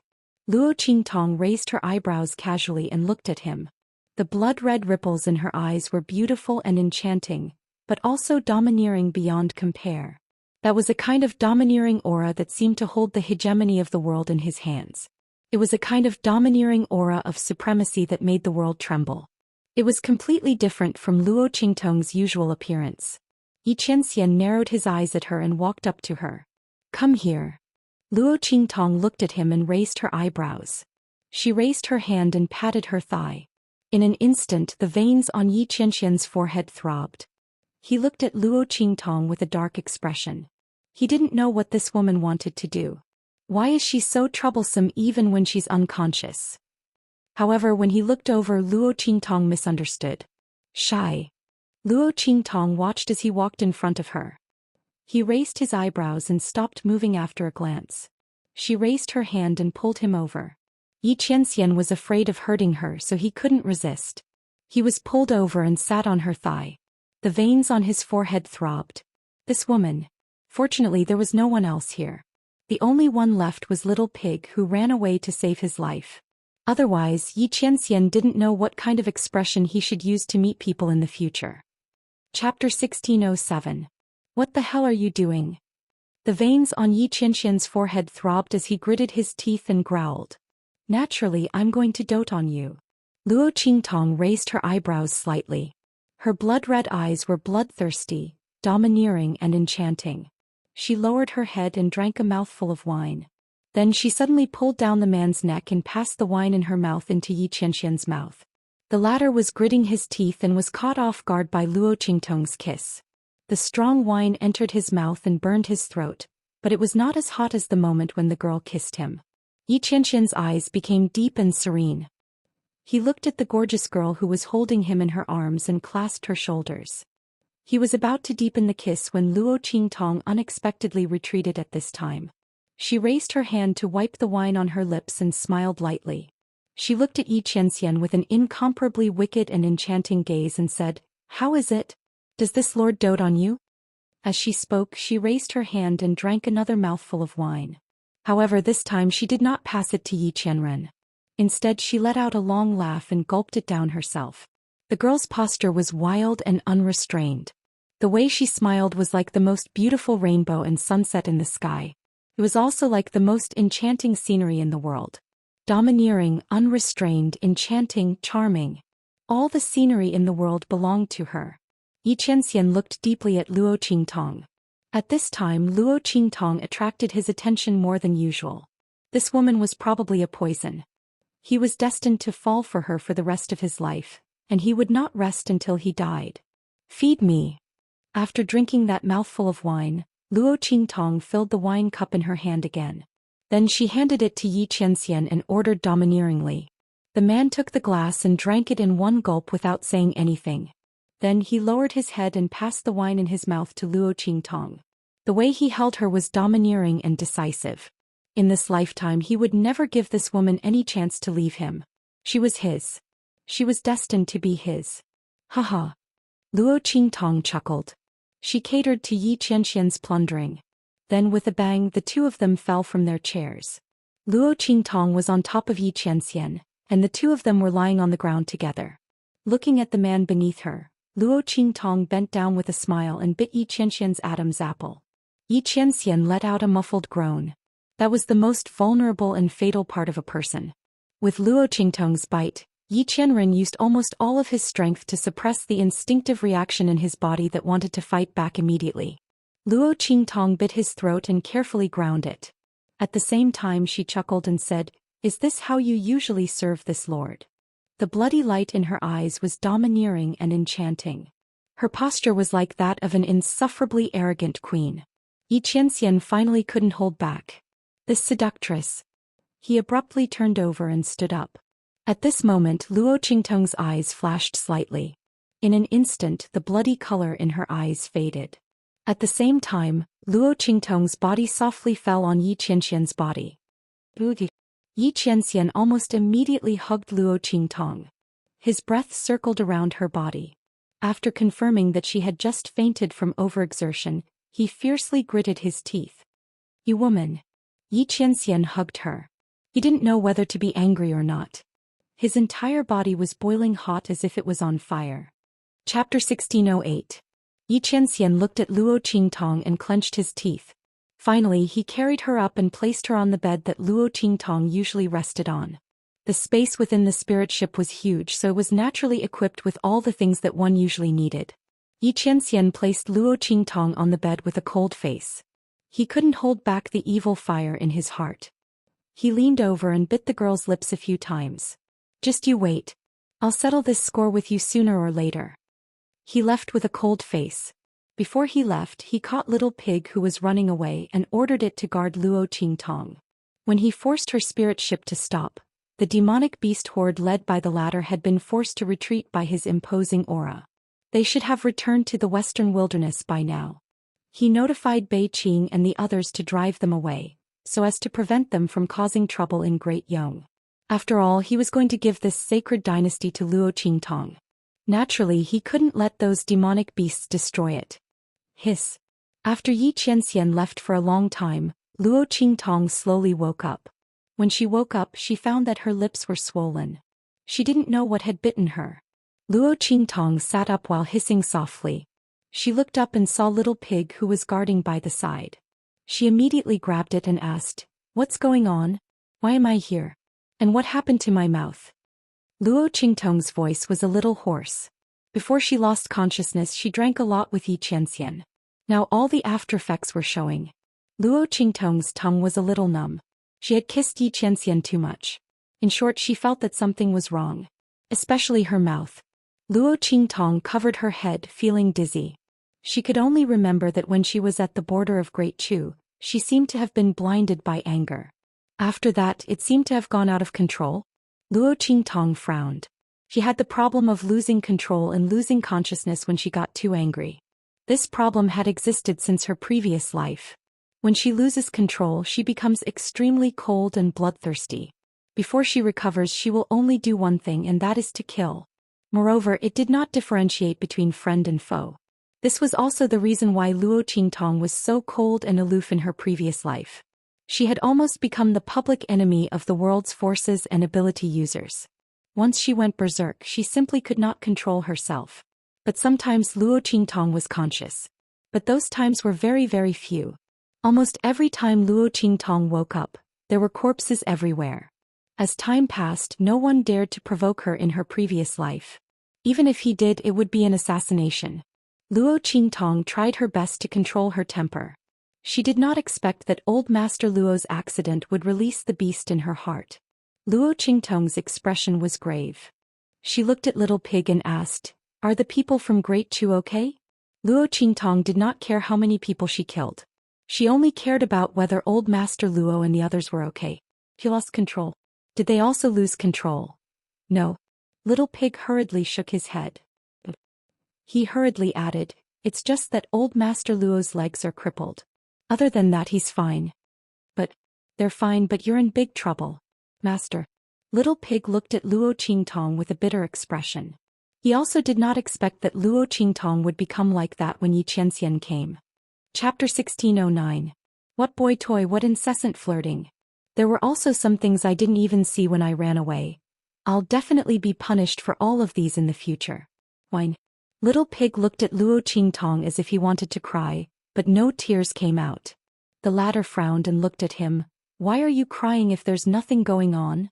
Luo Qingtong raised her eyebrows casually and looked at him. The blood-red ripples in her eyes were beautiful and enchanting, but also domineering beyond compare. That was a kind of domineering aura that seemed to hold the hegemony of the world in his hands. It was a kind of domineering aura of supremacy that made the world tremble. It was completely different from Luo Qingtong's usual appearance. Xianxia narrowed his eyes at her and walked up to her. Come here. Luo Qingtong looked at him and raised her eyebrows. She raised her hand and patted her thigh. In an instant the veins on Xianxia's forehead throbbed. He looked at Luo Qingtong with a dark expression. He didn't know what this woman wanted to do. Why is she so troublesome even when she's unconscious? However, when he looked over, Luo Qingtong misunderstood. Shy. Luo Qingtong watched as he walked in front of her. He raised his eyebrows and stopped moving after a glance. She raised her hand and pulled him over. Xianxia was afraid of hurting her, so he couldn't resist. He was pulled over and sat on her thigh. The veins on his forehead throbbed. This woman. Fortunately, there was no one else here. The only one left was Little Pig, who ran away to save his life. Otherwise, Xianxia didn't know what kind of expression he should use to meet people in the future. Chapter 1607. What the hell are you doing? The veins on Xianxia's forehead throbbed as he gritted his teeth and growled. Naturally, I'm going to dote on you. Luo Qingtong raised her eyebrows slightly. Her blood-red eyes were bloodthirsty, domineering and enchanting. She lowered her head and drank a mouthful of wine. Then she suddenly pulled down the man's neck and passed the wine in her mouth into Xianxia's mouth. The latter was gritting his teeth and was caught off guard by Luo Qingtong's kiss. The strong wine entered his mouth and burned his throat, but it was not as hot as the moment when the girl kissed him. Xianxia's eyes became deep and serene. He looked at the gorgeous girl who was holding him in her arms and clasped her shoulders. He was about to deepen the kiss when Luo Qingtong unexpectedly retreated at this time. She raised her hand to wipe the wine on her lips and smiled lightly. She looked at Xianxia with an incomparably wicked and enchanting gaze and said, "How is it? Does this lord dote on you?" As she spoke, she raised her hand and drank another mouthful of wine. However, this time she did not pass it to Xianxia. Instead, she let out a long laugh and gulped it down herself. The girl's posture was wild and unrestrained. The way she smiled was like the most beautiful rainbow and sunset in the sky. It was also like the most enchanting scenery in the world. Domineering, unrestrained, enchanting, charming. All the scenery in the world belonged to her. Xianxia looked deeply at Luo Qingtong. At this time, Luo Qingtong attracted his attention more than usual. This woman was probably a poison. He was destined to fall for her for the rest of his life, and he would not rest until he died. "Feed me." After drinking that mouthful of wine, Luo Qingtong filled the wine cup in her hand again. Then she handed it to Xianxia and ordered domineeringly. The man took the glass and drank it in one gulp without saying anything. Then he lowered his head and passed the wine in his mouth to Luo Qingtong. The way he held her was domineering and decisive. In this lifetime he would never give this woman any chance to leave him. She was his. She was destined to be his. Haha. Luo Qingtong chuckled. She catered to Xianxia's plundering. Then with a bang the two of them fell from their chairs. Luo Qingtong was on top of Xianxia, and the two of them were lying on the ground together. Looking at the man beneath her, Luo Qingtong bent down with a smile and bit Xianxia's Adam's apple. Xianxia let out a muffled groan. That was the most vulnerable and fatal part of a person. With Luo Qingtong's bite, Xianxia used almost all of his strength to suppress the instinctive reaction in his body that wanted to fight back immediately. Luo Qingtong bit his throat and carefully ground it. At the same time she chuckled and said, "Is this how you usually serve this lord?" The bloody light in her eyes was domineering and enchanting. Her posture was like that of an insufferably arrogant queen. Xianxia finally couldn't hold back. This seductress. He abruptly turned over and stood up. At this moment Luo Qingtong's eyes flashed slightly. In an instant the bloody color in her eyes faded. At the same time, Luo Qingtong's body softly fell on Xianxia's body. Xianxia almost immediately hugged Luo Qingtong. His breath circled around her body. After confirming that she had just fainted from overexertion, he fiercely gritted his teeth. "You woman." Xianxia hugged her. He didn't know whether to be angry or not. His entire body was boiling hot as if it was on fire. Chapter 1608. Xianxia looked at Luo Qingtong and clenched his teeth. Finally he carried her up and placed her on the bed that Luo Qingtong usually rested on. The space within the spirit ship was huge, so it was naturally equipped with all the things that one usually needed. Xianxia placed Luo Qingtong on the bed with a cold face. He couldn't hold back the evil fire in his heart. He leaned over and bit the girl's lips a few times. "Just you wait. I'll settle this score with you sooner or later." He left with a cold face. Before he left, he caught Little Pig who was running away and ordered it to guard Luo Qingtong. When he forced her spirit ship to stop, the demonic beast horde led by the latter had been forced to retreat by his imposing aura. They should have returned to the western wilderness by now. He notified Bei Qing and the others to drive them away, so as to prevent them from causing trouble in Great Yong. After all, he was going to give this sacred dynasty to Luo Qingtong. Naturally, he couldn't let those demonic beasts destroy it. Hiss. After Yi Qianxian left for a long time, Luo Qingtong slowly woke up. When she woke up, she found that her lips were swollen. She didn't know what had bitten her. Luo Qingtong sat up while hissing softly. She looked up and saw Little Pig who was guarding by the side. She immediately grabbed it and asked, "What's going on? Why am I here? And what happened to my mouth?" Luo Qingtong's voice was a little hoarse. Before she lost consciousness, she drank a lot with Yi Qianxian. Now all the aftereffects were showing. Luo Qingtong's tongue was a little numb. She had kissed Yi Qianxian too much. In short, she felt that something was wrong. Especially her mouth. Luo Qingtong covered her head, feeling dizzy. She could only remember that when she was at the border of Great Chu, she seemed to have been blinded by anger. After that, it seemed to have gone out of control. Luo Qingtong frowned. She had the problem of losing control and losing consciousness when she got too angry. This problem had existed since her previous life. When she loses control, she becomes extremely cold and bloodthirsty. Before she recovers, she will only do one thing, and that is to kill. Moreover, it did not differentiate between friend and foe. This was also the reason why Luo Qingtong was so cold and aloof in her previous life. She had almost become the public enemy of the world's forces and ability users. Once she went berserk, she simply could not control herself. But sometimes Luo Qingtong was conscious. But those times were very, very few. Almost every time Luo Qingtong woke up, there were corpses everywhere. As time passed, no one dared to provoke her in her previous life. Even if he did, it would be an assassination. Luo Qingtong tried her best to control her temper. She did not expect that old Master Luo's accident would release the beast in her heart. Luo Qingtong's expression was grave. She looked at Little Pig and asked, "Are the people from Great Chu okay?" Luo Qingtong did not care how many people she killed. She only cared about whether old Master Luo and the others were okay. He lost control. Did they also lose control? No. Little Pig hurriedly shook his head. He hurriedly added, "It's just that old Master Luo's legs are crippled. Other than that, he's fine." "But, they're fine, but you're in big trouble, Master." Little Pig looked at Luo Qingtong with a bitter expression. He also did not expect that Luo Qingtong would become like that when Yi Qianxian came. Chapter 1609. What boy toy, what incessant flirting. There were also some things I didn't even see when I ran away. I'll definitely be punished for all of these in the future. Whine. Little Pig looked at Luo Qingtong as if he wanted to cry, but no tears came out. The latter frowned and looked at him. "Why are you crying if there's nothing going on?"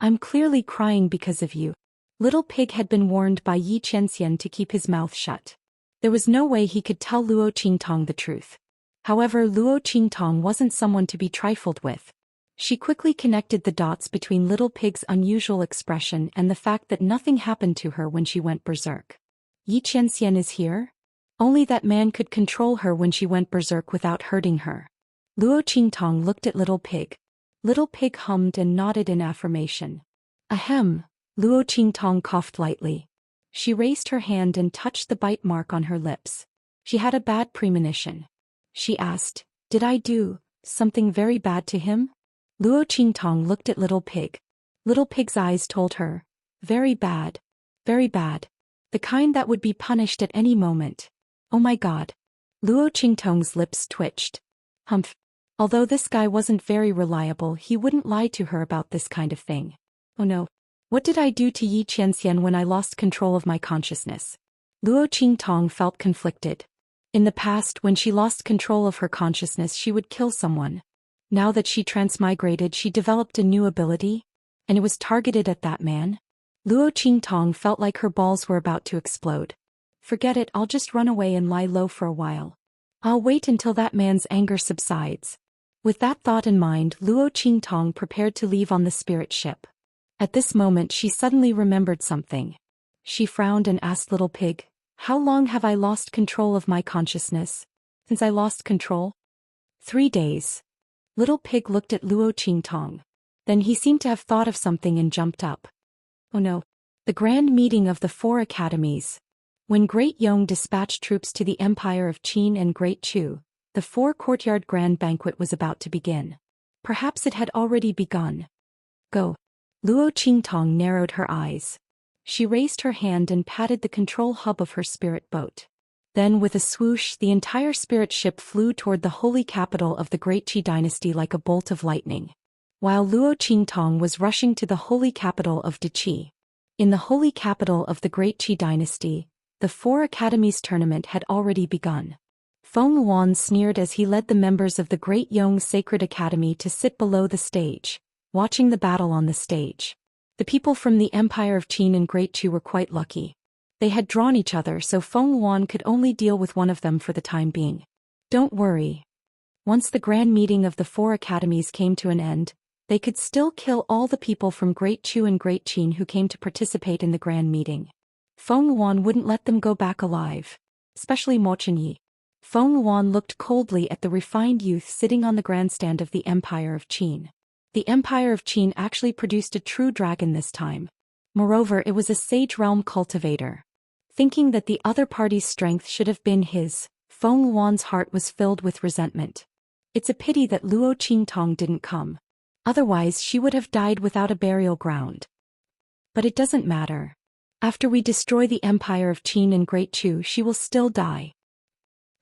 "I'm clearly crying because of you." Little Pig had been warned by Yi Qianxian to keep his mouth shut. There was no way he could tell Luo Qingtong the truth. However, Luo Qingtong wasn't someone to be trifled with. She quickly connected the dots between Little Pig's unusual expression and the fact that nothing happened to her when she went berserk. Yi Qianxian is here? Only that man could control her when she went berserk without hurting her. Luo Qingtong looked at Little Pig. Little Pig hummed and nodded in affirmation. Ahem, Luo Qingtong coughed lightly. She raised her hand and touched the bite mark on her lips. She had a bad premonition. She asked, "Did I do something very bad to him?" Luo Qingtong looked at Little Pig. Little Pig's eyes told her, "Very bad. Very bad. The kind that would be punished at any moment. Oh my God." Luo Qingtong's lips twitched. Humph. Although this guy wasn't very reliable, he wouldn't lie to her about this kind of thing. Oh no. What did I do to Yi Qianxian when I lost control of my consciousness? Luo Qingtong felt conflicted. In the past, when she lost control of her consciousness, she would kill someone. Now that she transmigrated, she developed a new ability, and it was targeted at that man. Luo Qingtong felt like her balls were about to explode. Forget it, I'll just run away and lie low for a while. I'll wait until that man's anger subsides. With that thought in mind, Luo Qingtong prepared to leave on the spirit ship. At this moment, she suddenly remembered something. She frowned and asked Little Pig, "How long have I lost control of my consciousness? Since I lost control?" 3 days. Little Pig looked at Luo Qingtong. Then he seemed to have thought of something and jumped up. Oh no. The grand meeting of the 4 academies. When Great Yong dispatched troops to the empire of Qin and Great Chu, the four-courtyard grand banquet was about to begin. Perhaps it had already begun. Go. Luo Qingtong narrowed her eyes. She raised her hand and patted the control hub of her spirit boat. Then with a swoosh the entire spirit ship flew toward the holy capital of the Great Qi dynasty like a bolt of lightning. While Luo Qingtong was rushing to the holy capital of Qi. In the holy capital of the Great Qi dynasty, the Four Academies tournament had already begun. Feng Wan sneered as he led the members of the Great Yong Sacred Academy to sit below the stage, watching the battle on the stage. The people from the Empire of Qin and Great Chu were quite lucky. They had drawn each other, so Feng Wan could only deal with one of them for the time being. Don't worry. Once the grand meeting of the Four Academies came to an end, they could still kill all the people from Great Chu and Great Qin who came to participate in the grand meeting. Feng Wan wouldn't let them go back alive. Especially Mo Chenyi. Feng Wan looked coldly at the refined youth sitting on the grandstand of the Empire of Qin. The Empire of Qin actually produced a true dragon this time. Moreover, it was a sage realm cultivator. Thinking that the other party's strength should have been his, Feng Wan's heart was filled with resentment. It's a pity that Luo Qingtong didn't come. Otherwise she would have died without a burial ground. But it doesn't matter. After we destroy the Empire of Qin and Great Chu, she will still die.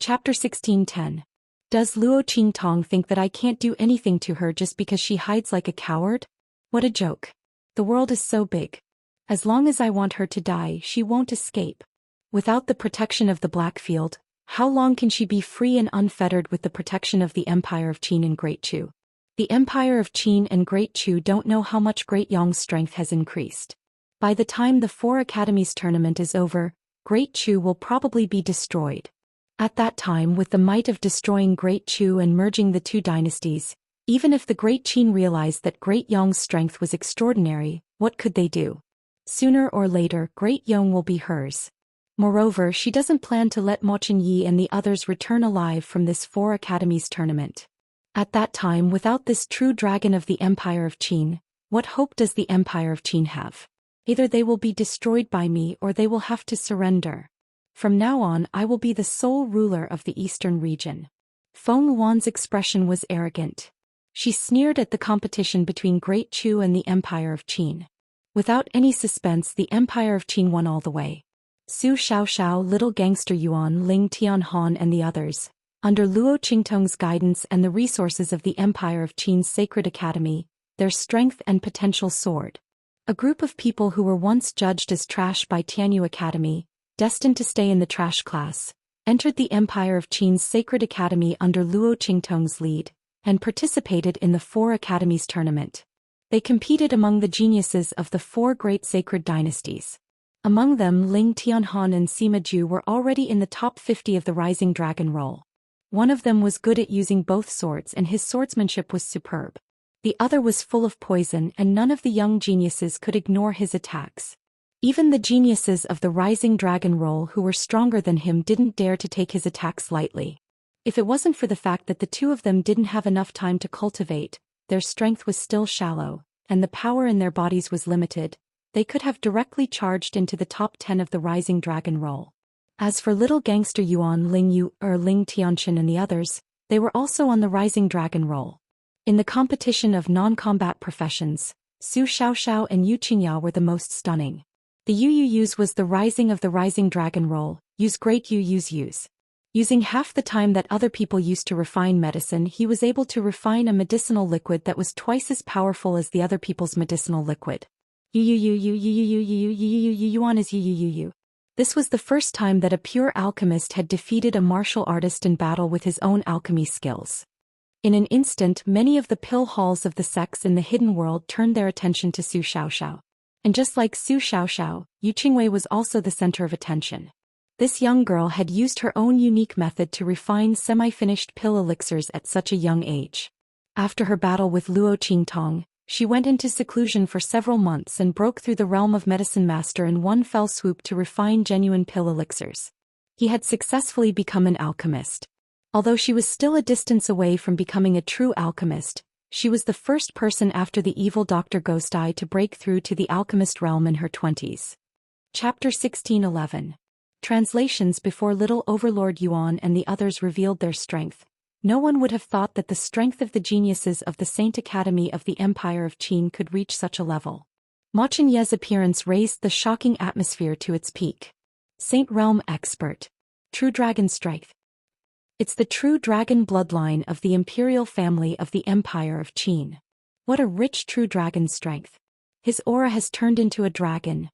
Chapter 16:10. Does Luo Qingtong think that I can't do anything to her just because she hides like a coward? What a joke. The world is so big. As long as I want her to die, she won't escape. Without the protection of the Blackfield, how long can she be free and unfettered with the protection of the Empire of Qin and Great Chu? The Empire of Qin and Great Chu don't know how much Great Yong's strength has increased. By the time the Four Academies tournament is over, Great Chu will probably be destroyed. At that time, with the might of destroying Great Chu and merging the two dynasties, even if the Great Qin realized that Great Yong's strength was extraordinary, what could they do? Sooner or later, Great Yong will be hers. Moreover, she doesn't plan to let Mo Chenyi and the others return alive from this Four Academies tournament. At that time, without this true dragon of the Empire of Qin, what hope does the Empire of Qin have? Either they will be destroyed by me or they will have to surrender. From now on, I will be the sole ruler of the eastern region. Feng Wan's expression was arrogant. She sneered at the competition between Great Chu and the Empire of Qin. Without any suspense, the Empire of Qin won all the way. Su Xiaoxiao, Little Gangster Yuan, Ling Tianhan and the others, under Luo Qingtong's guidance and the resources of the Empire of Qin's Sacred Academy, their strength and potential soared. A group of people who were once judged as trash by Tianyu Academy, destined to stay in the trash class, entered the Empire of Qin's Sacred Academy under Luo Qingtong's lead, and participated in the Four Academies tournament. They competed among the geniuses of the four great sacred dynasties. Among them, Ling Tianhan and Sima Ju were already in the top 50 of the Rising Dragon roll. One of them was good at using both swords and his swordsmanship was superb. The other was full of poison and none of the young geniuses could ignore his attacks. Even the geniuses of the Rising Dragon roll who were stronger than him didn't dare to take his attacks lightly. If it wasn't for the fact that the two of them didn't have enough time to cultivate, their strength was still shallow, and the power in their bodies was limited, they could have directly charged into the top 10 of the Rising Dragon roll. As for Little Gangster Yuan, Ling Tianchen and the others, they were also on the Rising Dragon roll. In the competition of non-combat professions, Su Xiaoxiao and Yu Qingya were the most stunning. The Yu was the rising of the Rising Dragon roll, use great use. Using half the time that other people used to refine medicine, he was able to refine a medicinal liquid that was twice as powerful as the other people's medicinal liquid. Yuan is Yu. This was the first time that a pure alchemist had defeated a martial artist in battle with his own alchemy skills. In an instant, many of the pill halls of the sects in the hidden world turned their attention to Su Xiaoxiao. And just like Su Xiaoxiao, Yu Qingwei was also the center of attention. This young girl had used her own unique method to refine semi-finished pill elixirs at such a young age. After her battle with Luo Qingtong, she went into seclusion for several months and broke through the realm of Medicine Master in one fell swoop to refine genuine pill elixirs. He had successfully become an alchemist. Although she was still a distance away from becoming a true alchemist, she was the first person after the evil Dr. Ghost Eye to break through to the alchemist realm in her 20s. Chapter 16:11. Translations. Before little Overlord Yuan and the others revealed their strength, no one would have thought that the strength of the geniuses of the Saint Academy of the Empire of Qin could reach such a level. Ma Qianye's appearance raised the shocking atmosphere to its peak. Saint Realm Expert. True Dragon Strength. It's the true dragon bloodline of the imperial family of the Empire of Qin. What a rich true dragon strength. His aura has turned into a dragon.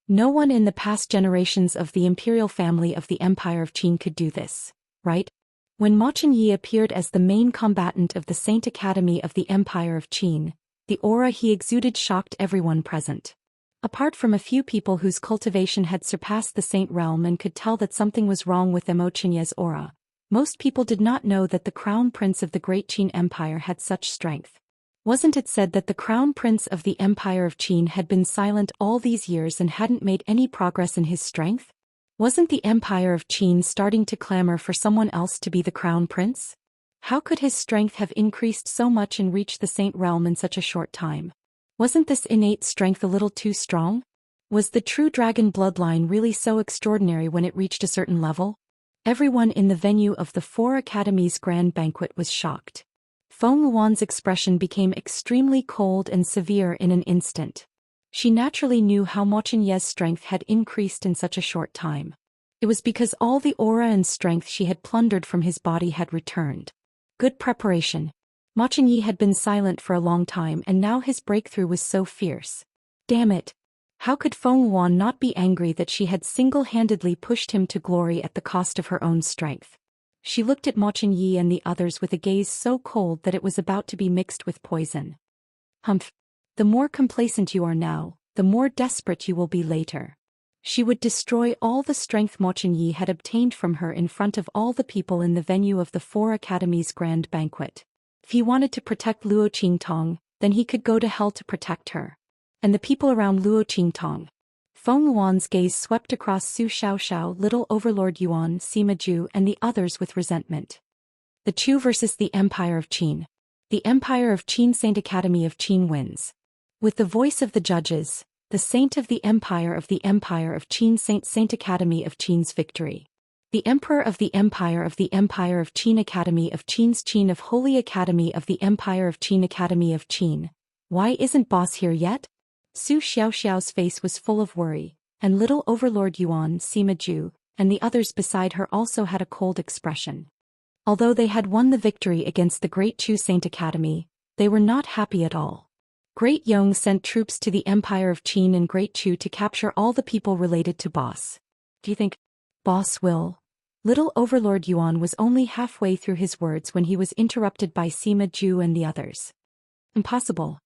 No one in the past generations of the imperial family of the Empire of Qin could do this, right? When Ma Qianyi appeared as the main combatant of the Saint Academy of the Empire of Qin, the aura he exuded shocked everyone present. Apart from a few people whose cultivation had surpassed the Saint Realm and could tell that something was wrong with Ma Qianyi's aura, most people did not know that the Crown Prince of the Great Qin Empire had such strength. Wasn't it said that the Crown Prince of the Empire of Qin had been silent all these years and hadn't made any progress in his strength? Wasn't the Empire of Qin starting to clamor for someone else to be the Crown Prince? How could his strength have increased so much and reached the Saint Realm in such a short time? Wasn't this innate strength a little too strong? Was the true dragon bloodline really so extraordinary when it reached a certain level? Everyone in the venue of the Four Academies' grand banquet was shocked. Feng Luan's expression became extremely cold and severe in an instant. She naturally knew how Ma Qianye's strength had increased in such a short time. It was because all the aura and strength she had plundered from his body had returned. Good preparation. Ma Qianyi had been silent for a long time and now his breakthrough was so fierce. Damn it! How could Feng Luan not be angry that she had single-handedly pushed him to glory at the cost of her own strength? She looked at Ma Qianyi and the others with a gaze so cold that it was about to be mixed with poison. Humph! The more complacent you are now, the more desperate you will be later. She would destroy all the strength Ma Qianyi had obtained from her in front of all the people in the venue of the Four Academies' grand banquet. If he wanted to protect Luo Qingtong, then he could go to hell to protect her. And the people around Luo Qingtong. Feng Luan's gaze swept across Su Xiaoxiao, little Overlord Yuan, Sima Zhu and the others with resentment. The Chu versus the Empire of Qin. The Empire of Qin Saint Academy of Qin wins. With the voice of the judges, the Saint of the Empire of Qin Saint Academy of Qin's victory. The Emperor of the Empire of Qin Academy of Qin's Qin of Holy Academy of the Empire of Qin Academy of Qin. Why isn't boss here yet? Su Xiaoxiao's face was full of worry, and little Overlord Yuan, Sima Zhu, and the others beside her also had a cold expression. Although they had won the victory against the Great Chu Saint Academy, they were not happy at all. Great Yong sent troops to the Empire of Qin and Great Chu to capture all the people related to boss. Do you think boss will? Little Overlord Yuan was only halfway through his words when he was interrupted by Sima Zhu and the others. Impossible.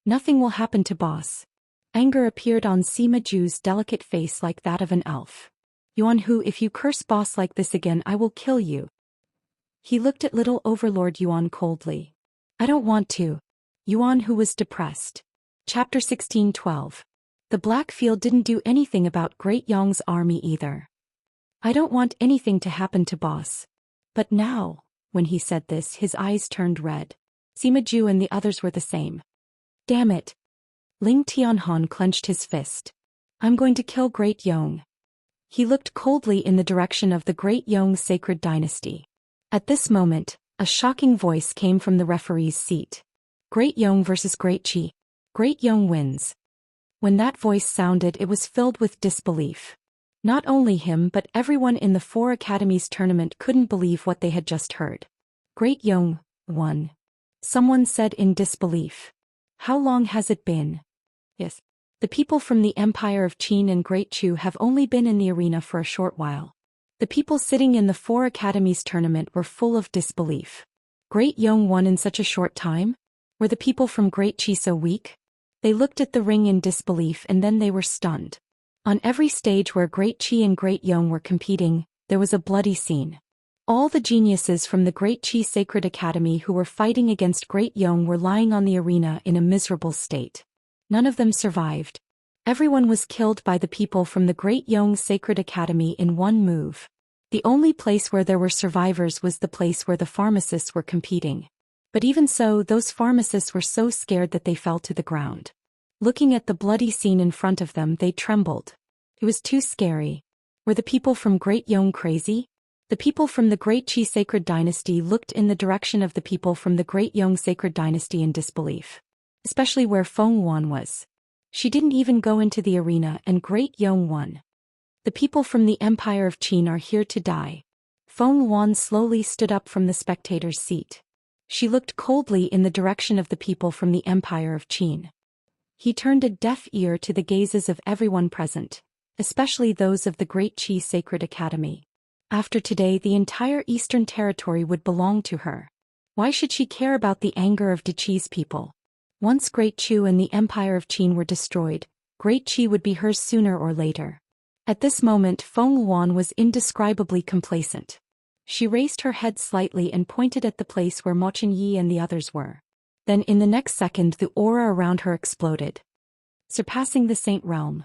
Nothing will happen to boss. Anger appeared on Sima Zhu's delicate face like that of an elf. Yuan Hu, if you curse boss like this again I will kill you. He looked at little Overlord Yuan coldly. I don't want to. Yuan Hu was depressed. Chapter 16:12. The Black Field didn't do anything about Great Yong's army either. I don't want anything to happen to boss. But now, when he said this, his eyes turned red. Sima Zhu and the others were the same. Damn it. Ling Tianhan clenched his fist. I'm going to kill Great Yong. He looked coldly in the direction of the Great Yong sacred dynasty. At this moment, a shocking voice came from the referee's seat. Great Yong versus Great Qi. Great Yong wins. When that voice sounded, it was filled with disbelief. Not only him but everyone in the Four Academies tournament couldn't believe what they had just heard. Great Yong won. Someone said in disbelief. How long has it been? Yes. The people from the Empire of Qin and Great Chu have only been in the arena for a short while. The people sitting in the Four Academies tournament were full of disbelief. Great Yong won in such a short time? Were the people from Great Qi so weak? They looked at the ring in disbelief and then they were stunned. On every stage where Great Qi and Great Yong were competing, there was a bloody scene. All the geniuses from the Great Qi Sacred Academy who were fighting against Great Yong were lying on the arena in a miserable state. None of them survived. Everyone was killed by the people from the Great Yong Sacred Academy in one move. The only place where there were survivors was the place where the pharmacists were competing. But even so, those pharmacists were so scared that they fell to the ground. Looking at the bloody scene in front of them, they trembled. It was too scary. Were the people from Great Yong crazy? The people from the Great Qi Sacred Dynasty looked in the direction of the people from the Great Yong Sacred Dynasty in disbelief. Especially where Feng Wan was. She didn't even go into the arena and Great Yong won. The people from the Empire of Qin are here to die. Feng Wan slowly stood up from the spectator's seat. She looked coldly in the direction of the people from the Empire of Qin. He turned a deaf ear to the gazes of everyone present, especially those of the Great Qi Sacred Academy. After today, the entire Eastern Territory would belong to her. Why should she care about the anger of the Qi's people? Once Great Qi and the Empire of Qin were destroyed, Great Qi would be hers sooner or later. At this moment, Feng Wan was indescribably complacent. She raised her head slightly and pointed at the place where Mo Yi and the others were. Then in the next second the aura around her exploded, surpassing the Saint Realm.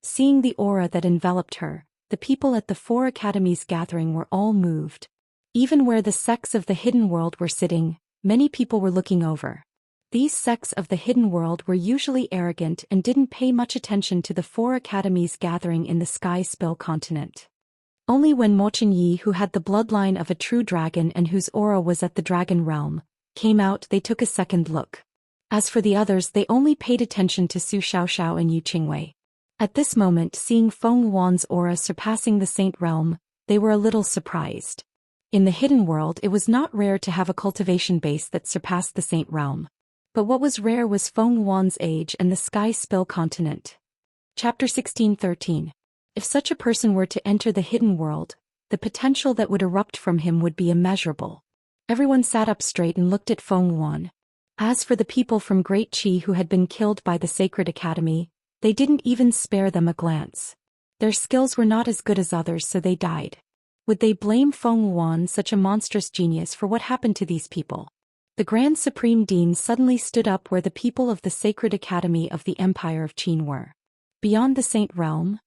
Seeing the aura that enveloped her, the people at the four academies gathering were all moved. Even where the sects of the hidden world were sitting, many people were looking over. These sects of the hidden world were usually arrogant and didn't pay much attention to the four academies gathering in the Sky Spill continent. Only when Mo Yi, who had the bloodline of a true dragon and whose aura was at the dragon realm, came out, they took a second look. As for the others, they only paid attention to Su Xiaoxiao and Yu Qingwei. At this moment, seeing Feng Wan's aura surpassing the Saint Realm, they were a little surprised. In the hidden world, it was not rare to have a cultivation base that surpassed the Saint Realm. But what was rare was Feng Wan's age and the Sky Spill continent. Chapter 16:13. If such a person were to enter the hidden world, the potential that would erupt from him would be immeasurable. Everyone sat up straight and looked at Feng Wan. As for the people from Great Qi who had been killed by the Sacred Academy, they didn't even spare them a glance. Their skills were not as good as others, so they died. Would they blame Feng Wan, such a monstrous genius, for what happened to these people? The Grand Supreme Dean suddenly stood up where the people of the Sacred Academy of the Empire of Qin were. Beyond the Saint Realm?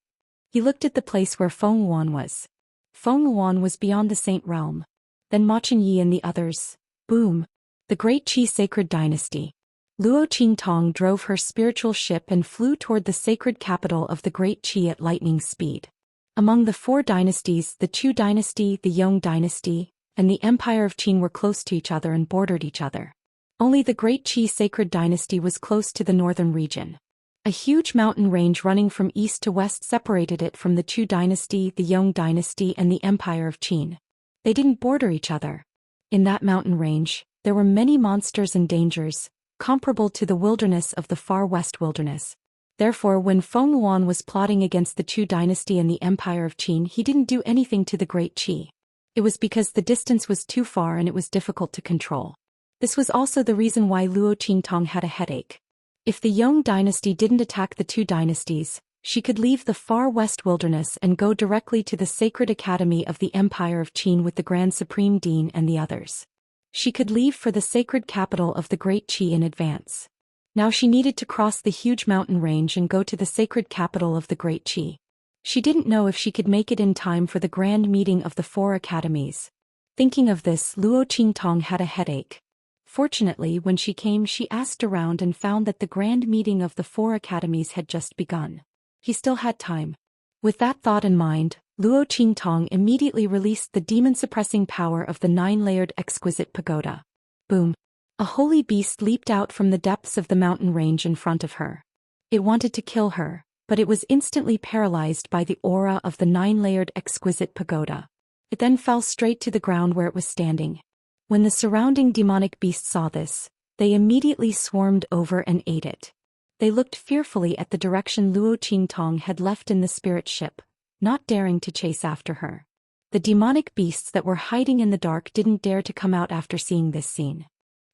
He looked at the place where Feng Wan was. Feng Wan was beyond the Saint Realm. Then Mo Yi and the others. Boom. The Great Qi Sacred Dynasty. Luo Qingtong drove her spiritual ship and flew toward the sacred capital of the Great Qi at lightning speed. Among the four dynasties, the Chu dynasty, the Yong dynasty, and the Empire of Qin were close to each other and bordered each other. Only the Great Qi Sacred Dynasty was close to the northern region. A huge mountain range running from east to west separated it from the Chu dynasty, the Yong dynasty, and the Empire of Qin. They didn't border each other. In that mountain range, there were many monsters and dangers, comparable to the wilderness of the far west wilderness. Therefore, when Feng Wan was plotting against the Chu dynasty and the Empire of Qin, he didn't do anything to the Great Qi. It was because the distance was too far and it was difficult to control. This was also the reason why Luo Qingtong had a headache. If the Yong dynasty didn't attack the two dynasties, she could leave the far west wilderness and go directly to the Sacred Academy of the Empire of Qin with the Grand Supreme Dean and the others. She could leave for the sacred capital of the Great Qi in advance. Now she needed to cross the huge mountain range and go to the sacred capital of the Great Qi. She didn't know if she could make it in time for the grand meeting of the four academies. Thinking of this, Luo Qingtong had a headache. Fortunately, when she came, she asked around and found that the grand meeting of the four academies had just begun. He still had time. With that thought in mind, Luo Qingtong immediately released the demon-suppressing power of the nine-layered exquisite pagoda. Boom! A holy beast leaped out from the depths of the mountain range in front of her. It wanted to kill her, but it was instantly paralyzed by the aura of the nine-layered exquisite pagoda. It then fell straight to the ground where it was standing. When the surrounding demonic beasts saw this, they immediately swarmed over and ate it. They looked fearfully at the direction Luo Qingtong had left in the spirit ship, not daring to chase after her. The demonic beasts that were hiding in the dark didn't dare to come out after seeing this scene.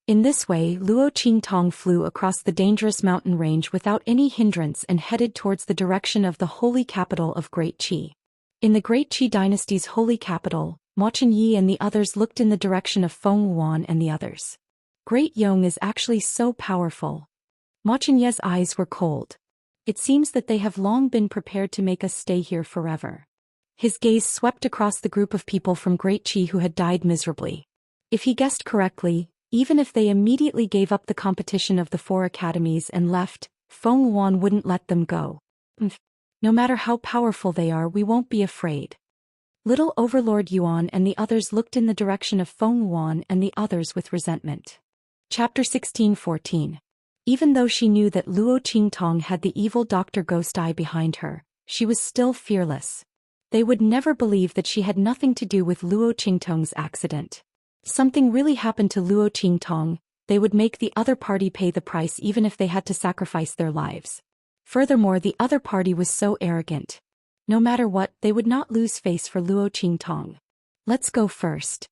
In this way, Luo Qingtong flew across the dangerous mountain range without any hindrance and headed towards the direction of the holy capital of Great Qi. In the Great Qi dynasty's holy capital, Mo Yi and the others looked in the direction of Feng Wan and the others. Great Yong is actually so powerful. Mo Yi's eyes were cold. It seems that they have long been prepared to make us stay here forever. His gaze swept across the group of people from Great Qi who had died miserably. If he guessed correctly, even if they immediately gave up the competition of the four academies and left, Feng Wan wouldn't let them go. No matter how powerful they are, we won't be afraid. Little Overlord Yuan and the others looked in the direction of Feng Yuan and the others with resentment. Chapter 16:14. Even though she knew that Luo Qingtong had the evil Dr. Ghost Eye behind her, she was still fearless. They would never believe that she had nothing to do with Luo Qingtong's accident. If something really happened to Luo Qingtong, they would make the other party pay the price even if they had to sacrifice their lives. Furthermore, the other party was so arrogant. No matter what, they would not lose face for Luo Qingtong. Let's go first.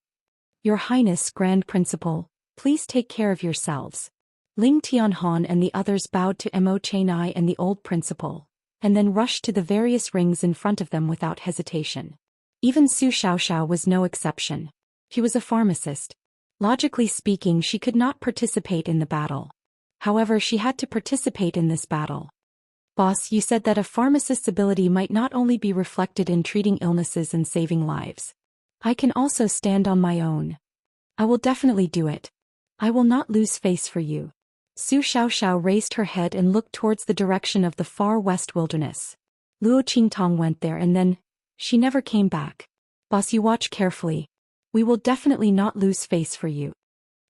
Your Highness, Grand Principal, please take care of yourselves. Ling Tianhan and the others bowed to Mo Chenai and the old principal, and then rushed to the various rings in front of them without hesitation. Even Su Xiaoxiao was no exception. She was a pharmacist. Logically speaking, she could not participate in the battle. However, she had to participate in this battle. Boss, you said that a pharmacist's ability might not only be reflected in treating illnesses and saving lives. I can also stand on my own. I will definitely do it. I will not lose face for you. Su Xiaoxiao raised her head and looked towards the direction of the far west wilderness. Luo Qingtong went there and then, she never came back. Boss, you watch carefully. We will definitely not lose face for you.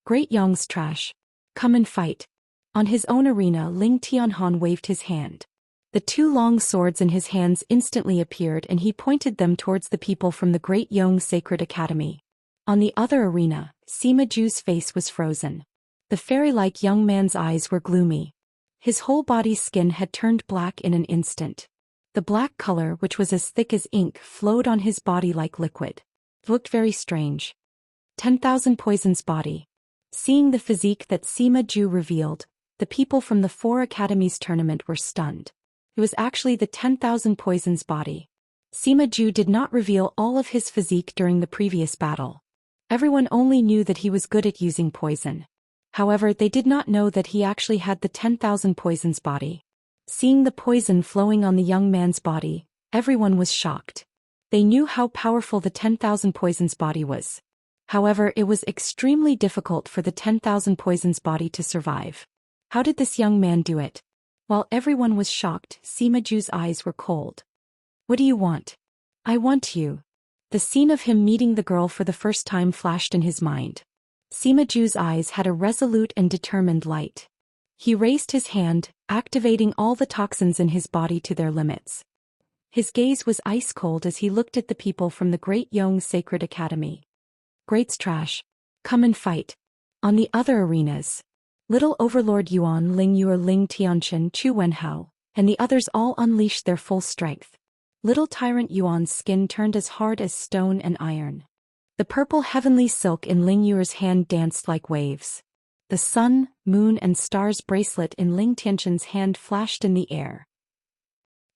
Great Yong's trash. Come and fight. On his own arena, Ling Tianhan waved his hand. The two long swords in his hands instantly appeared and he pointed them towards the people from the Great Yong Sacred Academy. On the other arena, Sima Ju's face was frozen. The fairy-like young man's eyes were gloomy. His whole body's skin had turned black in an instant. The black color, which was as thick as ink, flowed on his body like liquid. It looked very strange. 10,000 Poison's body. Seeing the physique that Sima Ju revealed, the people from the 4 academies tournament were stunned. It was actually the 10,000 Poison's body. Sima Ju did not reveal all of his physique during the previous battle. Everyone only knew that he was good at using poison. However, they did not know that he actually had the 10,000 Poison's body. Seeing the poison flowing on the young man's body, everyone was shocked. They knew how powerful the 10,000 Poison's body was. However, it was extremely difficult for the 10,000 Poison's body to survive. How did this young man do it? While everyone was shocked, Sima Ju's eyes were cold. What do you want? I want you. The scene of him meeting the girl for the first time flashed in his mind. Sima Ju's eyes had a resolute and determined light. He raised his hand, activating all the toxins in his body to their limits. His gaze was ice-cold as he looked at the people from the Great Yong Sacred Academy. Great's trash. Come and fight. On the other arenas, Little Overlord Yuan, Ling Yu, Ling Tianchen, Chu Wenhao, and the others all unleashed their full strength. Little Tyrant Yuan's skin turned as hard as stone and iron. The purple heavenly silk in Ling Yu's hand danced like waves. The sun, moon and stars bracelet in Ling Tianchen's hand flashed in the air.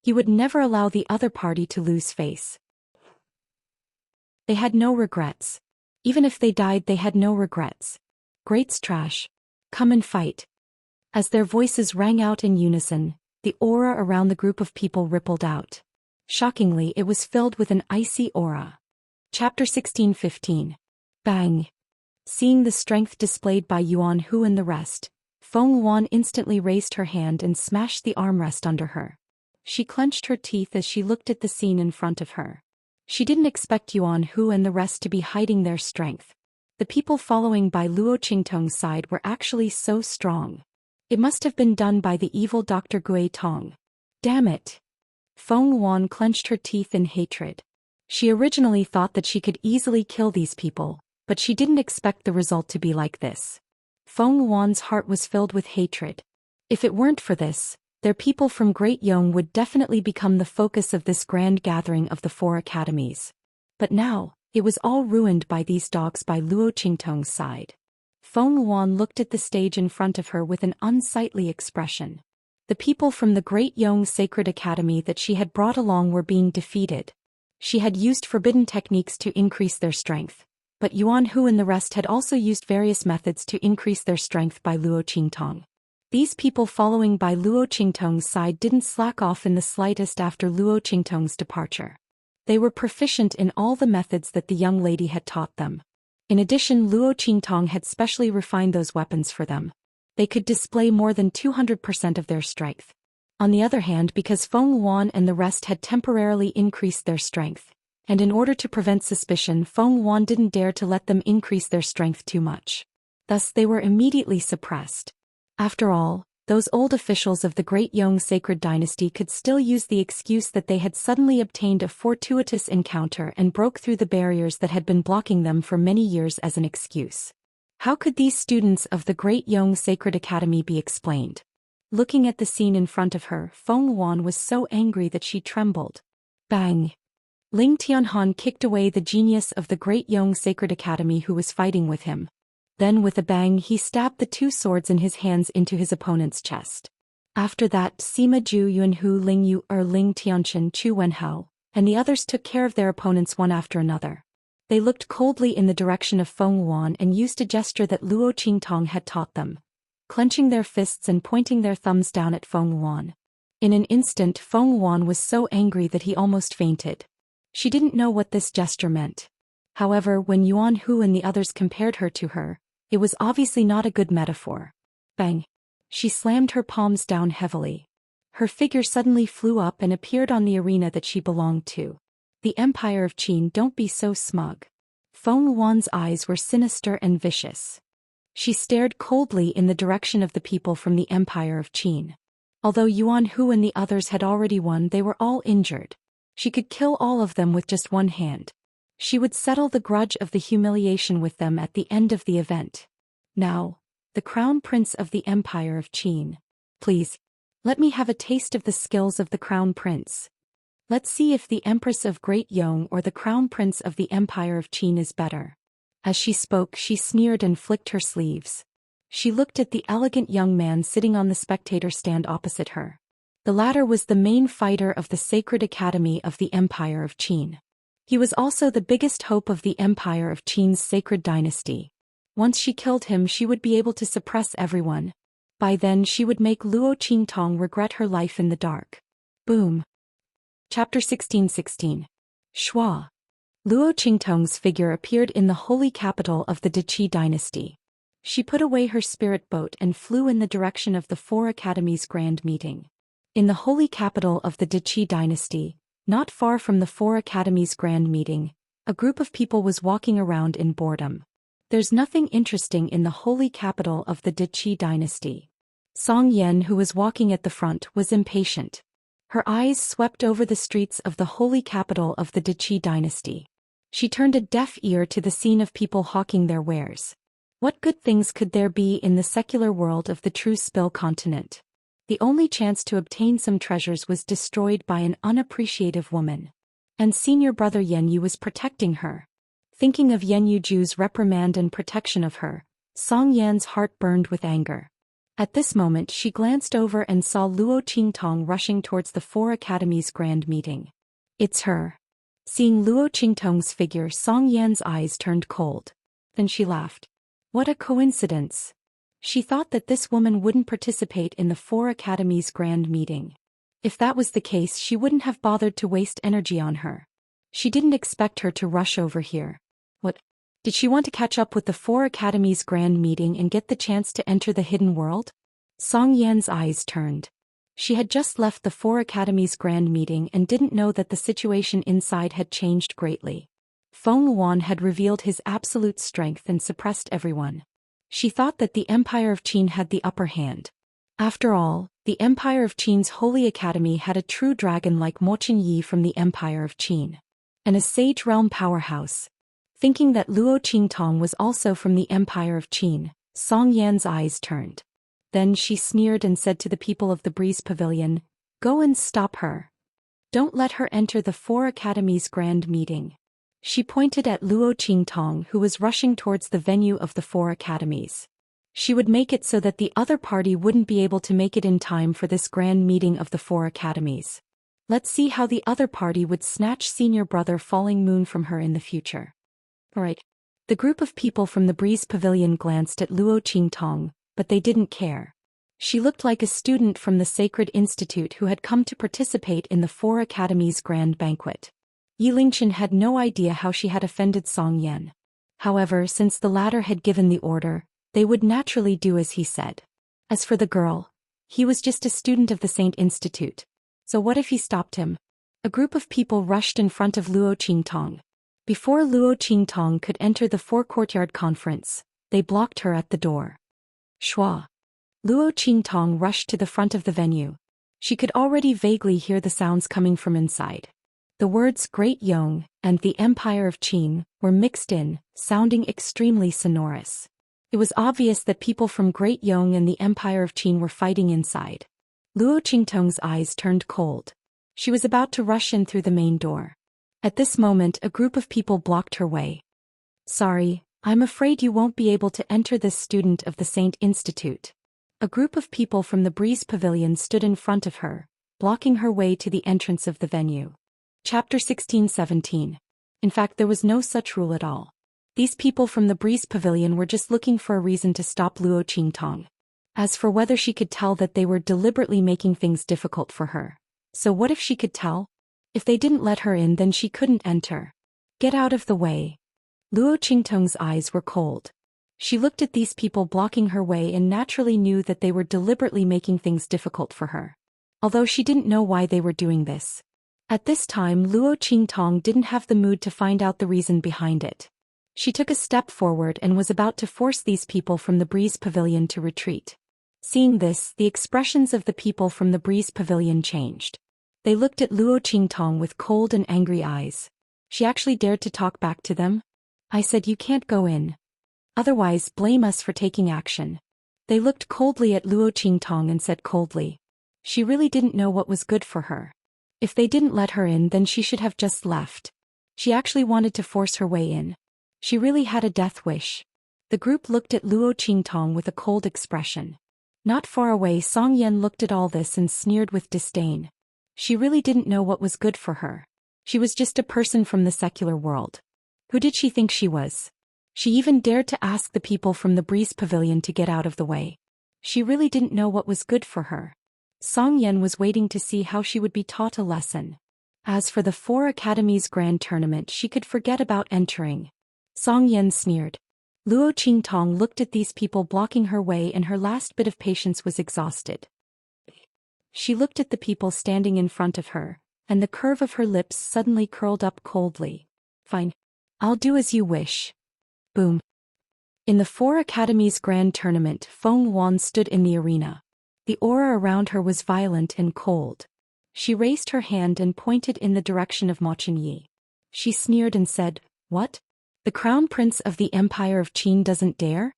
He would never allow the other party to lose face. They had no regrets. Even if they died, they had no regrets. Great's trash. Come and fight. As their voices rang out in unison, the aura around the group of people rippled out. Shockingly, it was filled with an icy aura. Chapter 16:15. Bang! Seeing the strength displayed by Yuan Hu and the rest, Feng Yuan instantly raised her hand and smashed the armrest under her. She clenched her teeth as she looked at the scene in front of her. She didn't expect Yuan Hu and the rest to be hiding their strength. The people following by Luo Qingtong's side were actually so strong. It must have been done by the evil Dr. Gui Tong. Damn it! Feng Yuan clenched her teeth in hatred. She originally thought that she could easily kill these people, but she didn't expect the result to be like this. Feng Yuan's heart was filled with hatred. If it weren't for this, their people from Great Yong would definitely become the focus of this grand gathering of the 4 academies. But now, it was all ruined by these dogs by Luo Qingtong's side. Feng Yuan looked at the stage in front of her with an unsightly expression. The people from the Great Yong Sacred Academy that she had brought along were being defeated. She had used forbidden techniques to increase their strength, but Yuan Hu and the rest had also used various methods to increase their strength by Luo Qingtong. These people following by Luo Qingtong's side didn't slack off in the slightest after Luo Qingtong's departure. They were proficient in all the methods that the young lady had taught them. In addition, Luo Qingtong had specially refined those weapons for them. They could display more than 200% of their strength. On the other hand, because Feng Wan and the rest had temporarily increased their strength, and in order to prevent suspicion, Feng Wan didn't dare to let them increase their strength too much. Thus they were immediately suppressed. After all, those old officials of the Great Yong Sacred Dynasty could still use the excuse that they had suddenly obtained a fortuitous encounter and broke through the barriers that had been blocking them for many years as an excuse. How could these students of the Great Yong Sacred Academy be explained? Looking at the scene in front of her, Feng Wan was so angry that she trembled. Bang! Ling Tianhan kicked away the genius of the Great Yong Sacred Academy who was fighting with him. Then with a bang he stabbed the two swords in his hands into his opponent's chest. After that, Sima Zhu Yuanhu Ling Yu Ling Tianchen Chu Wenhao, and the others took care of their opponents one after another. They looked coldly in the direction of Feng Wan and used a gesture that Luo Qingtong had taught them, clenching their fists and pointing their thumbs down at Feng Wan. In an instant, Feng Wan was so angry that he almost fainted. She didn't know what this gesture meant. However, when Yuan Hu and the others compared her to her, it was obviously not a good metaphor. Bang! She slammed her palms down heavily. Her figure suddenly flew up and appeared on the arena that she belonged to. The Empire of Qin, don't be so smug. Feng Wan's eyes were sinister and vicious. She stared coldly in the direction of the people from the Empire of Qin. Although Yuan Hu and the others had already won, they were all injured. She could kill all of them with just one hand. She would settle the grudge of the humiliation with them at the end of the event. Now, the Crown Prince of the Empire of Qin. Please, let me have a taste of the skills of the Crown Prince. Let's see if the Empress of Great Yong or the Crown Prince of the Empire of Qin is better. As she spoke, she sneered and flicked her sleeves. She looked at the elegant young man sitting on the spectator stand opposite her. The latter was the main fighter of the Sacred Academy of the Empire of Qin. He was also the biggest hope of the Empire of Qin's sacred dynasty. Once she killed him, she would be able to suppress everyone. By then she would make Luo Qingtong regret her life in the dark. Boom. Chapter 16:16. Shua. Luo Qingtong's figure appeared in the holy capital of the Deqi dynasty. She put away her spirit boat and flew in the direction of the Four Academies' grand meeting. In the holy capital of the Deqi dynasty, not far from the Four Academies' grand meeting, a group of people was walking around in boredom. There's nothing interesting in the holy capital of the Deqi dynasty. Song Yan, who was walking at the front, was impatient. Her eyes swept over the streets of the holy capital of the Deqi dynasty. She turned a deaf ear to the scene of people hawking their wares. What good things could there be in the secular world of the true Spill continent? The only chance to obtain some treasures was destroyed by an unappreciative woman. And senior brother Yan Yu was protecting her. Thinking of Yan Yuju's reprimand and protection of her, Song Yan's heart burned with anger. At this moment she glanced over and saw Luo Qingtong rushing towards the Four Academies' grand meeting. It's her. Seeing Luo Qingtong's figure, Song Yan's eyes turned cold. Then she laughed. What a coincidence. She thought that this woman wouldn't participate in the Four Academies' grand meeting. If that was the case, she wouldn't have bothered to waste energy on her. She didn't expect her to rush over here. What? Did she want to catch up with the Four Academies' grand meeting and get the chance to enter the hidden world? Song Yan's eyes turned. She had just left the Four Academies' grand meeting and didn't know that the situation inside had changed greatly. Feng Wan had revealed his absolute strength and suppressed everyone. She thought that the Empire of Qin had the upper hand. After all, the Empire of Qin's Holy Academy had a true dragon like Mo Yi from the Empire of Qin. And a sage realm powerhouse. Thinking that Luo Qingtong was also from the Empire of Qin, Song Yan's eyes turned. Then she sneered and said to the people of the Breeze Pavilion, "Go and stop her. Don't let her enter the Four Academies' grand meeting." She pointed at Luo Qingtong, who was rushing towards the venue of the Four Academies. She would make it so that the other party wouldn't be able to make it in time for this grand meeting of the Four Academies. Let's see how the other party would snatch senior brother Falling Moon from her in the future. Right. The group of people from the Breeze Pavilion glanced at Luo Qingtong, but they didn't care. She looked like a student from the Sacred Institute who had come to participate in the Four Academies' grand banquet. Yi Lingchen had no idea how she had offended Song Yan. However, since the latter had given the order, they would naturally do as he said. As for the girl, He was just a student of the Saint Institute. So what if he stopped him? A group of people rushed in front of Luo Qingtong. Before Luo Qingtong could enter the four-courtyard conference, they blocked her at the door. Shua. Luo Qingtong rushed to the front of the venue. She could already vaguely hear the sounds coming from inside. The words Great Yong and the Empire of Qin were mixed in, sounding extremely sonorous. It was obvious that people from Great Yong and the Empire of Qin were fighting inside. Luo Qingtong's eyes turned cold. She was about to rush in through the main door. At this moment, a group of people blocked her way. Sorry, I'm afraid you won't be able to enter this student of the Saint Institute. A group of people from the Breeze Pavilion stood in front of her, blocking her way to the entrance of the venue. Chapter 16-17. In fact, there was no such rule at all. These people from the Breeze Pavilion were just looking for a reason to stop Luo Qingtong. As for whether she could tell that they were deliberately making things difficult for her. So what if she could tell? If they didn't let her in, then she couldn't enter. Get out of the way. Luo Qingtong's eyes were cold. She looked at these people blocking her way and naturally knew that they were deliberately making things difficult for her. Although she didn't know why they were doing this. At this time, Luo Qingtong didn't have the mood to find out the reason behind it. She took a step forward and was about to force these people from the Breeze Pavilion to retreat. Seeing this, the expressions of the people from the Breeze Pavilion changed. They looked at Luo Qingtong with cold and angry eyes. She actually dared to talk back to them. I said you can't go in. Otherwise, blame us for taking action. They looked coldly at Luo Qingtong and said coldly. She really didn't know what was good for her. If they didn't let her in, then she should have just left. She actually wanted to force her way in. She really had a death wish. The group looked at Luo Qingtong with a cold expression. Not far away, Song Yan looked at all this and sneered with disdain. She really didn't know what was good for her. She was just a person from the secular world. Who did she think she was? She even dared to ask the people from the Breeze Pavilion to get out of the way. She really didn't know what was good for her. Song Yan was waiting to see how she would be taught a lesson. As for the 4 Academies Grand Tournament, she could forget about entering. Song Yan sneered. Luo Qingtong looked at these people blocking her way and her last bit of patience was exhausted. She looked at the people standing in front of her, and the curve of her lips suddenly curled up coldly. Fine. I'll do as you wish. Boom. In the 4 Academies Grand Tournament, Feng Wan stood in the arena. The aura around her was violent and cold. She raised her hand and pointed in the direction of Ma Chenyi. She sneered and said, "What? The Crown Prince of the Empire of Qin doesn't dare?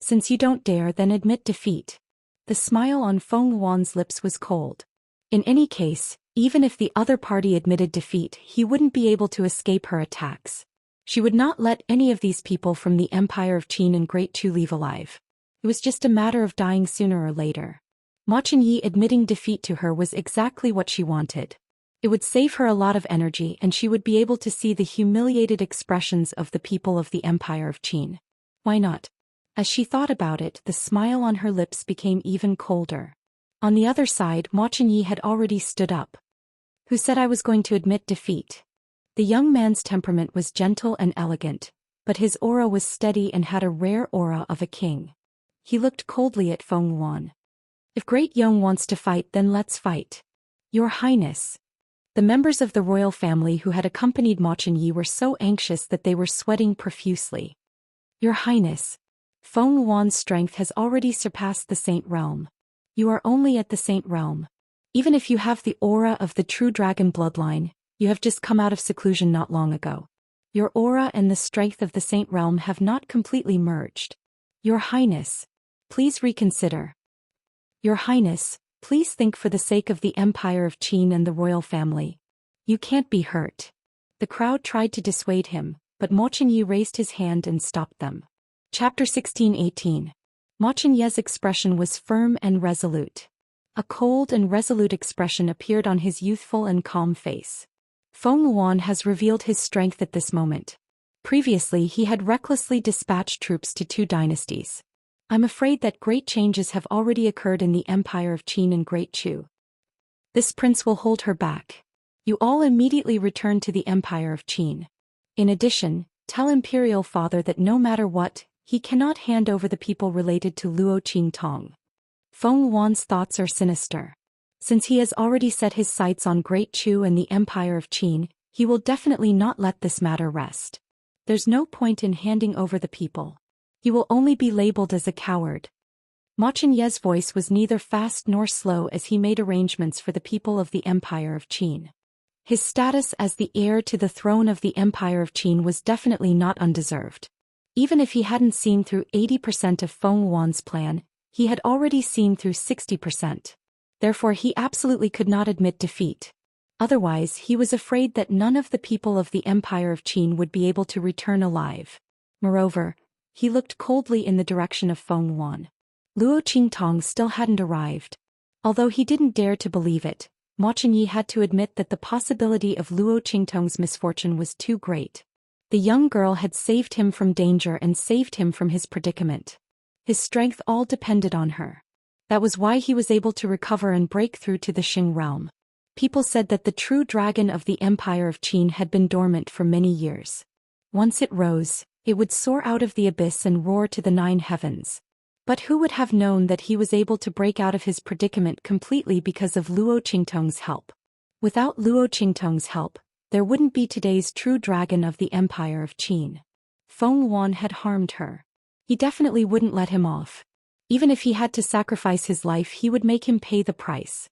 Since you don't dare, then admit defeat." The smile on Feng Wan's lips was cold. In any case, even if the other party admitted defeat, he wouldn't be able to escape her attacks. She would not let any of these people from the Empire of Qin and Great Chu leave alive. It was just a matter of dying sooner or later. Ma Chenyi admitting defeat to her was exactly what she wanted. It would save her a lot of energy and she would be able to see the humiliated expressions of the people of the Empire of Qin. Why not? As she thought about it, the smile on her lips became even colder. On the other side, Ma Chenyi had already stood up. Who said I was going to admit defeat? The young man's temperament was gentle and elegant, but his aura was steady and had a rare aura of a king. He looked coldly at Feng Wan. If Great Yong wants to fight, then let's fight. Your Highness. The members of the royal family who had accompanied Ma Chenyi were so anxious that they were sweating profusely. Your Highness. Feng Wan's strength has already surpassed the Saint Realm. You are only at the Saint Realm. Even if you have the aura of the true dragon bloodline, you have just come out of seclusion not long ago. Your aura and the strength of the Saint Realm have not completely merged. Your Highness. Please reconsider. Your Highness, please think for the sake of the Empire of Qin and the royal family. You can't be hurt. The crowd tried to dissuade him, but Ma Chenyi raised his hand and stopped them. Chapter 16-18. Ma Chenyi's expression was firm and resolute. A cold and resolute expression appeared on his youthful and calm face. Feng Wan has revealed his strength at this moment. Previously he had recklessly dispatched troops to 2 dynasties. I'm afraid that great changes have already occurred in the Empire of Qin and Great Chu. This prince will hold her back. You all immediately return to the Empire of Qin. In addition, tell Imperial Father that no matter what, he cannot hand over the people related to Luo Qingtong. Feng Wan's thoughts are sinister. Since he has already set his sights on Great Chu and the Empire of Qin, he will definitely not let this matter rest. There's no point in handing over the people. He will only be labeled as a coward. Ma Chenye's voice was neither fast nor slow as he made arrangements for the people of the Empire of Qin. His status as the heir to the throne of the Empire of Qin was definitely not undeserved. Even if he hadn't seen through 80% of Feng Wan's plan, he had already seen through 60%. Therefore he absolutely could not admit defeat. Otherwise he was afraid that none of the people of the Empire of Qin would be able to return alive. Moreover, he looked coldly in the direction of Feng Wan. Luo Qingtong still hadn't arrived. Although he didn't dare to believe it, Ma Chenye had to admit that the possibility of Luo Qingtong's misfortune was too great. The young girl had saved him from danger and saved him from his predicament. His strength all depended on her. That was why he was able to recover and break through to the Xing realm. People said that the true dragon of the Empire of Qin had been dormant for many years. Once it rose, it would soar out of the abyss and roar to the 9 heavens. But who would have known that he was able to break out of his predicament completely because of Luo Qingtong's help? Without Luo Qingtong's help, there wouldn't be today's true dragon of the Empire of Qin. Feng Wan had harmed her. He definitely wouldn't let him off. Even if he had to sacrifice his life, he would make him pay the price.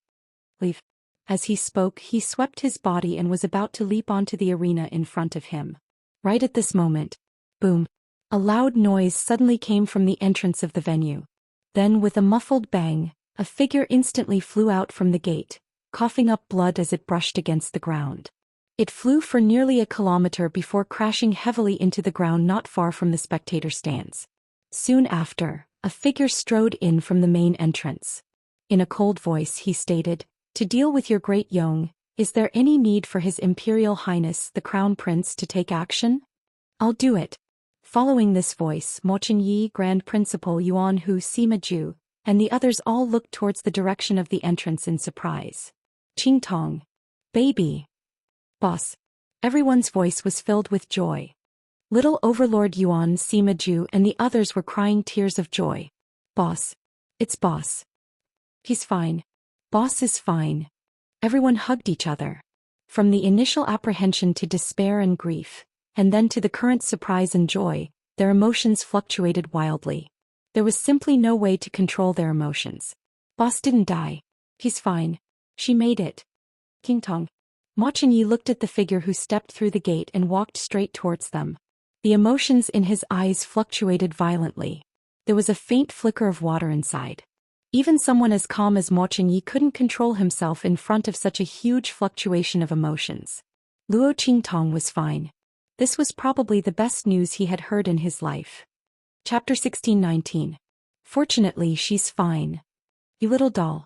Leave. As he spoke, he swept his body and was about to leap onto the arena in front of him. Right at this moment, boom, a loud noise suddenly came from the entrance of the venue. Then with a muffled bang, a figure instantly flew out from the gate, coughing up blood as it brushed against the ground. It flew for nearly a kilometer before crashing heavily into the ground not far from the spectator stands. Soon after, a figure strode in from the main entrance. In a cold voice he stated, "To deal with your great Yong, is there any need for His Imperial Highness the Crown Prince to take action? I'll do it." Following this voice, Mo Chenye, Grand Principal Yuan Hu Sima Ju, and the others all looked towards the direction of the entrance in surprise. "Qingtong. Baby. Boss." Everyone's voice was filled with joy. Little Overlord Yuan Sima Ju and the others were crying tears of joy. "Boss. It's Boss. He's fine. Boss is fine." Everyone hugged each other. From the initial apprehension to despair and grief, and then to the current surprise and joy, their emotions fluctuated wildly. There was simply no way to control their emotions. Boss didn't die. He's fine. She made it. Qingtong. Ma Chenye looked at the figure who stepped through the gate and walked straight towards them. The emotions in his eyes fluctuated violently. There was a faint flicker of water inside. Even someone as calm as Mo Chenye couldn't control himself in front of such a huge fluctuation of emotions. Luo Qingtong was fine. This was probably the best news he had heard in his life. Chapter 16-19. Fortunately, she's fine. You little doll.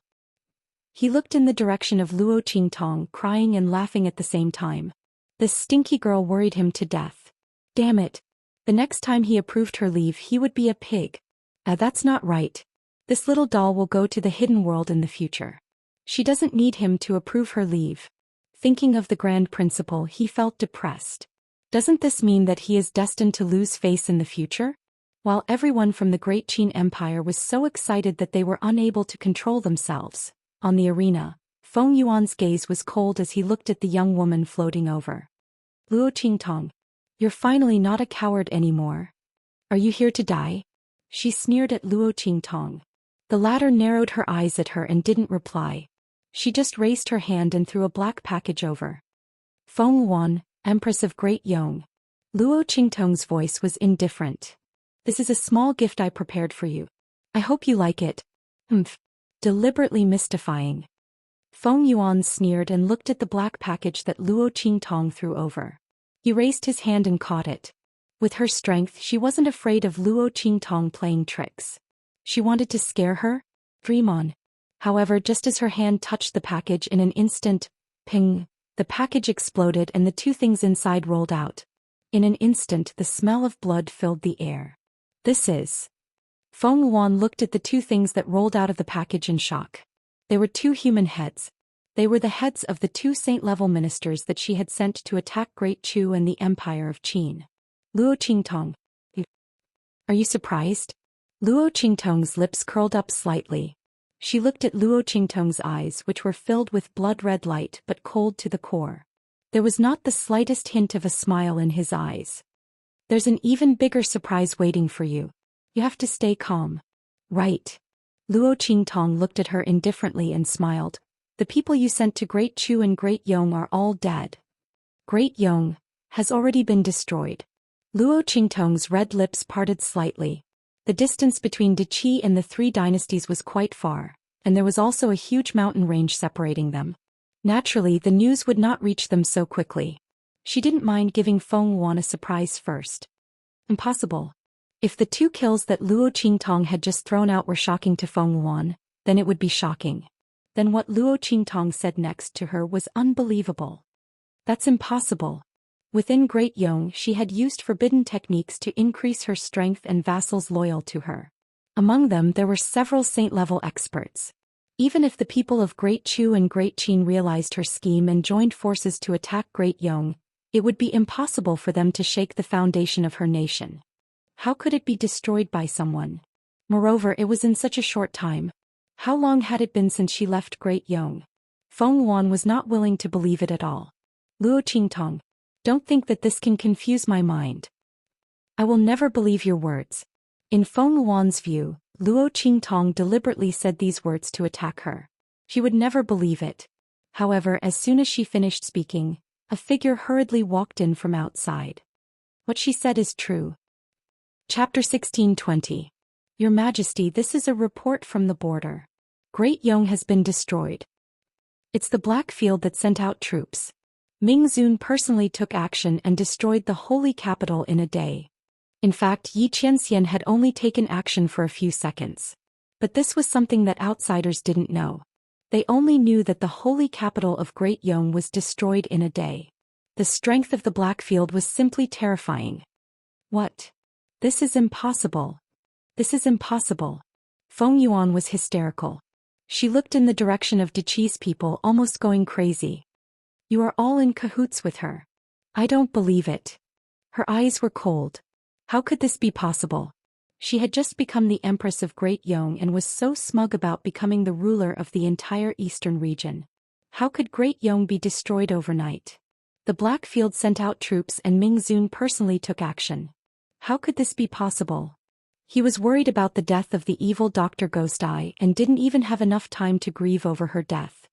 He looked in the direction of Luo Qingtong, crying and laughing at the same time. This stinky girl worried him to death. Damn it. The next time he approved her leave, he would be a pig. That's not right. This little doll will go to the hidden world in the future. She doesn't need him to approve her leave. Thinking of the Grand Principal, he felt depressed. Doesn't this mean that he is destined to lose face in the future? While everyone from the Great Qin Empire was so excited that they were unable to control themselves, on the arena, Feng Yuan's gaze was cold as he looked at the young woman floating over. Luo Qingtong. You're finally not a coward anymore. Are you here to die? She sneered at Luo Qingtong. The latter narrowed her eyes at her and didn't reply. She just raised her hand and threw a black package over. Feng Wan, Empress of Great Yong. Luo Qingtong's voice was indifferent. This is a small gift I prepared for you. I hope you like it. Humph. Deliberately mystifying. Feng Yuan sneered and looked at the black package that Luo Qingtong threw over. He raised his hand and caught it. With her strength, she wasn't afraid of Luo Qingtong playing tricks. She wanted to scare her? Dream on. However, just as her hand touched the package, in an instant, ping, the package exploded and the two things inside rolled out. In an instant, the smell of blood filled the air. This is... Feng Wan looked at the two things that rolled out of the package in shock. They were two human heads. They were the heads of the two saint-level ministers that she had sent to attack Great Chu and the Empire of Qin. Luo Qingtong. Are you surprised? Luo Qingtong's lips curled up slightly. She looked at Luo Qingtong's eyes, which were filled with blood-red light but cold to the core. There was not the slightest hint of a smile in his eyes. There's an even bigger surprise waiting for you. You have to stay calm. Right. Luo Qingtong looked at her indifferently and smiled. The people you sent to Great Chu and Great Yong are all dead. Great Yong has already been destroyed. Luo Qingtong's red lips parted slightly. The distance between Deqi and the three dynasties was quite far, and there was also a huge mountain range separating them. Naturally, the news would not reach them so quickly. She didn't mind giving Feng Wan a surprise first. Impossible. If the 2 kills that Luo Qingtong had just thrown out were shocking to Feng Wan, then it would be shocking. Then what Luo Qingtong said next to her was unbelievable. That's impossible. Within Great Yong, she had used forbidden techniques to increase her strength and vassals loyal to her. Among them there were several saint-level experts. Even if the people of Great Chu and Great Qin realized her scheme and joined forces to attack Great Yong, it would be impossible for them to shake the foundation of her nation. How could it be destroyed by someone? Moreover, it was in such a short time. How long had it been since she left Great Yong? Feng Wan was not willing to believe it at all. Luo Qingtong, don't think that this can confuse my mind. I will never believe your words. In Feng Wan's view, Luo Qingtong deliberately said these words to attack her. She would never believe it. However, as soon as she finished speaking, a figure hurriedly walked in from outside. What she said is true. Chapter 1620. Your Majesty, this is a report from the border. Great Yong has been destroyed. It's the Black Field that sent out troops. Ming Zun personally took action and destroyed the holy capital in a day. In fact, Xianxia had only taken action for a few seconds. But this was something that outsiders didn't know. They only knew that the holy capital of Great Yong was destroyed in a day. The strength of the Black Field was simply terrifying. What? This is impossible. This is impossible. Feng Yuan was hysterical. She looked in the direction of Deqi's people, almost going crazy. You are all in cahoots with her. I don't believe it. Her eyes were cold. How could this be possible? She had just become the Empress of Great Yong and was so smug about becoming the ruler of the entire eastern region. How could Great Yong be destroyed overnight? The Black Field sent out troops and Ming Zun personally took action. How could this be possible? He was worried about the death of the evil Dr. Ghost Eye and didn't even have enough time to grieve over her death.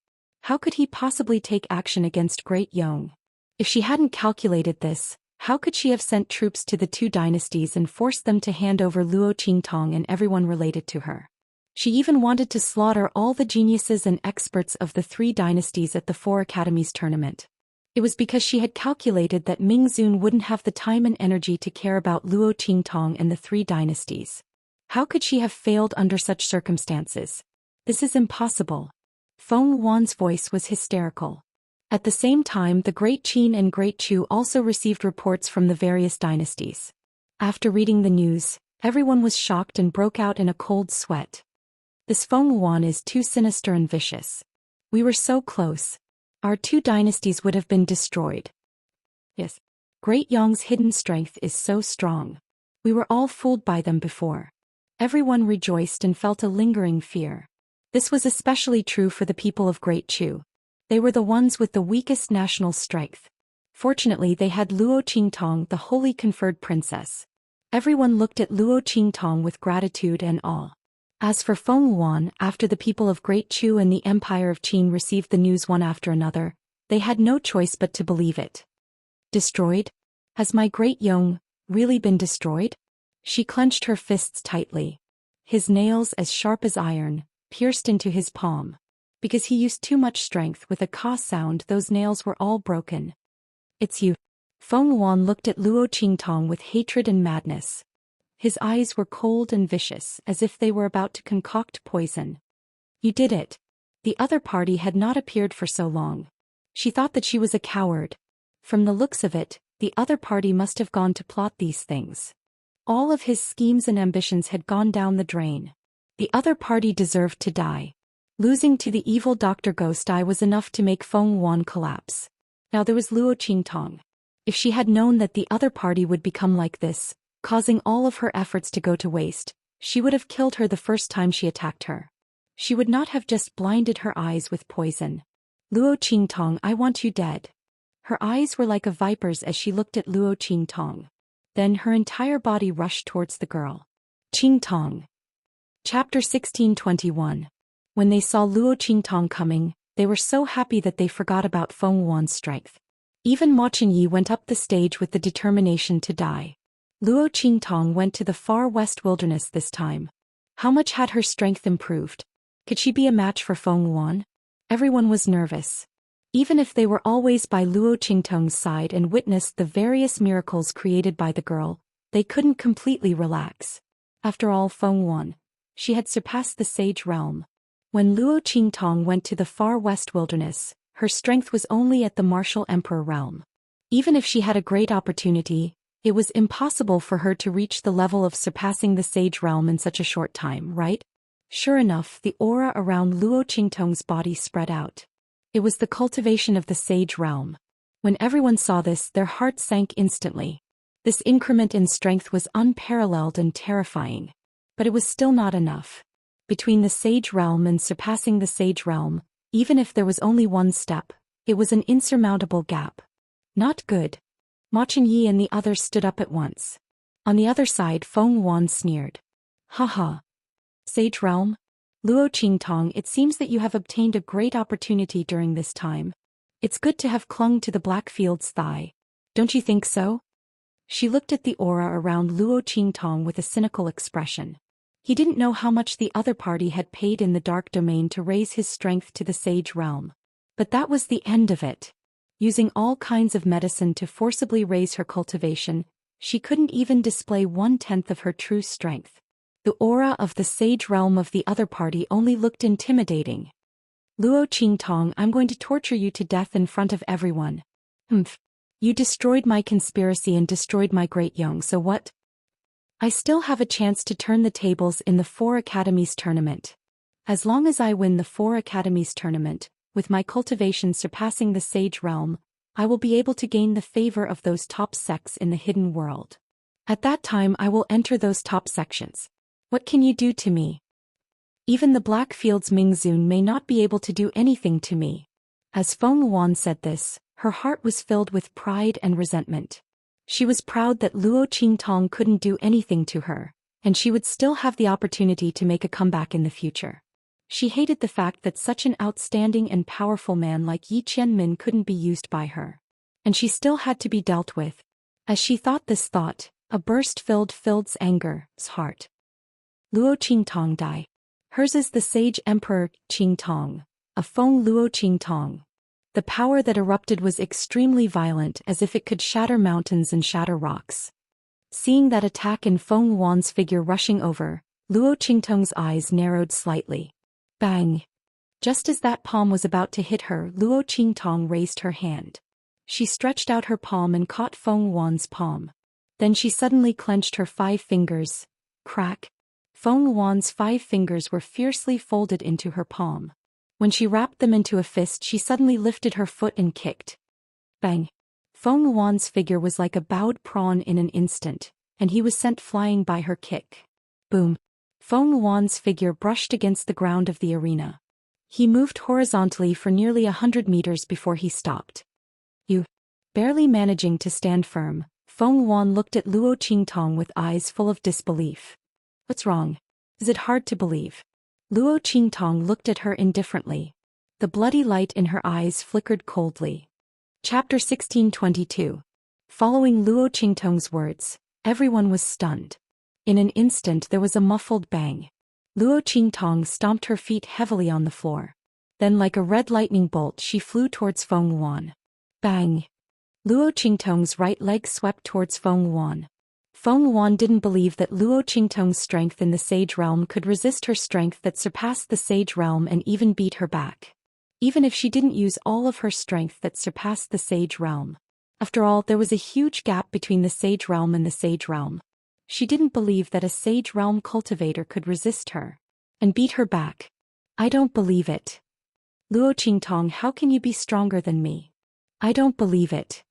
How could he possibly take action against Great Yong? If she hadn't calculated this, how could she have sent troops to the 2 dynasties and forced them to hand over Luo Qingtong and everyone related to her? She even wanted to slaughter all the geniuses and experts of the 3 dynasties at the 4 Academies tournament. It was because she had calculated that Ming Zun wouldn't have the time and energy to care about Luo Qingtong and the 3 dynasties. How could she have failed under such circumstances? This is impossible. Feng Wan's voice was hysterical. At the same time, the Great Qin and Great Chu also received reports from the various dynasties. After reading the news, everyone was shocked and broke out in a cold sweat. This Feng Wan is too sinister and vicious. We were so close. Our 2 dynasties would have been destroyed. Yes. Great Yong's hidden strength is so strong. We were all fooled by them before. Everyone rejoiced and felt a lingering fear. This was especially true for the people of Great Chu. They were the ones with the weakest national strength. Fortunately, they had Luo Qingtong, the holy conferred princess. Everyone looked at Luo Qingtong with gratitude and awe. As for Feng Wan, after the people of Great Chu and the Empire of Qin received the news one after another, they had no choice but to believe it. Destroyed? Has my Great Yong really been destroyed? She clenched her fists tightly. His nails, as sharp as iron, pierced into his palm. Because he used too much strength, with a caw sound, those nails were all broken. It's you. Feng Wan looked at Luo Qingtong with hatred and madness. His eyes were cold and vicious, as if they were about to concoct poison. You did it. The other party had not appeared for so long. She thought that she was a coward. From the looks of it, the other party must have gone to plot these things. All of his schemes and ambitions had gone down the drain. The other party deserved to die. Losing to the evil Dr. Ghost Eye was enough to make Feng Wan collapse. Now there was Luo Qingtong. If she had known that the other party would become like this, causing all of her efforts to go to waste, she would have killed her the first time she attacked her. She would not have just blinded her eyes with poison. Luo Qingtong, I want you dead. Her eyes were like a viper's as she looked at Luo Qingtong. Then her entire body rushed towards the girl. Qingtong. Chapter 1621. When they saw Luo Qingtong coming, they were so happy that they forgot about Feng Wan's strength. Even Ma Chenyi went up the stage with the determination to die. Luo Qingtong went to the far west wilderness this time. How much had her strength improved? Could she be a match for Feng Wan? Everyone was nervous. Even if they were always by Luo Qingtong's side and witnessed the various miracles created by the girl, they couldn't completely relax. After all, Feng Wan, she had surpassed the sage realm. When Luo Qingtong went to the far west wilderness, her strength was only at the martial emperor realm. Even if she had a great opportunity, it was impossible for her to reach the level of surpassing the sage realm in such a short time, right? Sure enough, the aura around Luo Qingtong's body spread out. It was the cultivation of the sage realm. When everyone saw this, their hearts sank instantly. This increment in strength was unparalleled and terrifying. But it was still not enough. Between the sage realm and surpassing the sage realm, even if there was only one step, it was an insurmountable gap. Not good. Ma Chenyi and the others stood up at once. On the other side, Feng Wan sneered. Haha. Sage realm? Luo Qingtong, it seems that you have obtained a great opportunity during this time. It's good to have clung to the Blackfield's thigh. Don't you think so? She looked at the aura around Luo Qingtong with a cynical expression. He didn't know how much the other party had paid in the dark domain to raise his strength to the sage realm. But that was the end of it. Using all kinds of medicine to forcibly raise her cultivation, she couldn't even display 1/10 of her true strength. The aura of the sage realm of the other party only looked intimidating. Luo Qingtong, I'm going to torture you to death in front of everyone. Humph. You destroyed my conspiracy and destroyed my great Yong, so what? I still have a chance to turn the tables in the 4 Academies tournament. As long as I win the 4 Academies tournament, with my cultivation surpassing the sage realm, I will be able to gain the favor of those top sects in the hidden world. At that time I will enter those top sections. What can you do to me? Even the Blackfield's Mingzun may not be able to do anything to me. As Feng Wan said this, her heart was filled with pride and resentment. She was proud that Luo Qingtong couldn't do anything to her, and she would still have the opportunity to make a comeback in the future. She hated the fact that such an outstanding and powerful man like Yi Qianmin couldn't be used by her. And she still had to be dealt with. As she thought this thought, a burst filled anger's heart. Luo Qingtong die. Hers is the sage emperor, Qingtong, a Feng Luo Qingtong. The power that erupted was extremely violent, as if it could shatter mountains and shatter rocks. Seeing that attack in Feng Wan's figure rushing over, Luo Qingtong's eyes narrowed slightly. Bang! Just as that palm was about to hit her, Luo Qingtong raised her hand. She stretched out her palm and caught Feng Wan's palm. Then she suddenly clenched her 5 fingers. Crack! Feng Wan's 5 fingers were fiercely folded into her palm. When she wrapped them into a fist, she suddenly lifted her foot and kicked. Bang! Feng Wan's figure was like a bowed prawn in an instant, and he was sent flying by her kick. Boom! Feng Wan's figure brushed against the ground of the arena. He moved horizontally for nearly 100 meters before he stopped. Barely managing to stand firm, Feng Wan looked at Luo Qingtong with eyes full of disbelief. What's wrong? Is it hard to believe? Luo Qingtong looked at her indifferently. The bloody light in her eyes flickered coldly. Chapter 1622. Following Luo Qingtong's words, everyone was stunned. In an instant there was a muffled bang. Luo Qingtong stomped her feet heavily on the floor. Then like a red lightning bolt she flew towards Feng Wan. Bang! Luo Qingtong's right leg swept towards Feng Wan. Feng Wan didn't believe that Luo Qingtong's strength in the sage realm could resist her strength that surpassed the sage realm and even beat her back. Even if she didn't use all of her strength that surpassed the sage realm. After all, there was a huge gap between the sage realm and the sage realm. She didn't believe that a sage realm cultivator could resist her and beat her back. I don't believe it. Luo Qingtong, how can you be stronger than me? I don't believe it.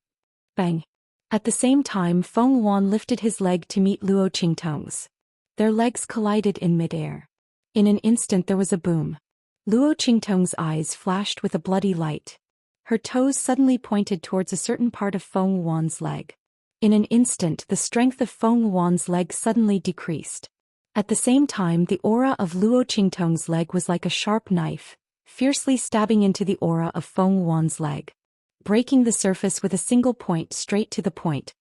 Bang! At the same time, Feng Wan lifted his leg to meet Luo Qingtong's. Their legs collided in midair. In an instant there was a boom. Luo Qingtong's eyes flashed with a bloody light. Her toes suddenly pointed towards a certain part of Feng Wan's leg. In an instant the strength of Feng Wan's leg suddenly decreased. At the same time the aura of Luo Qingtong's leg was like a sharp knife, fiercely stabbing into the aura of Feng Wan's leg, breaking the surface with a single point straight to the point.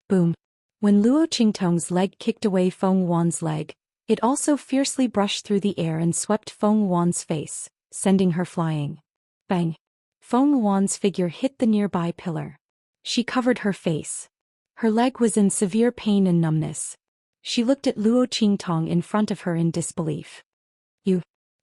Boom. When Luo Qingtong's leg kicked away Feng Wan's leg, it also fiercely brushed through the air and swept Feng Wan's face, sending her flying. Bang! Feng Wan's figure hit the nearby pillar. She covered her face. Her leg was in severe pain and numbness. She looked at Luo Qingtong in front of her in disbelief.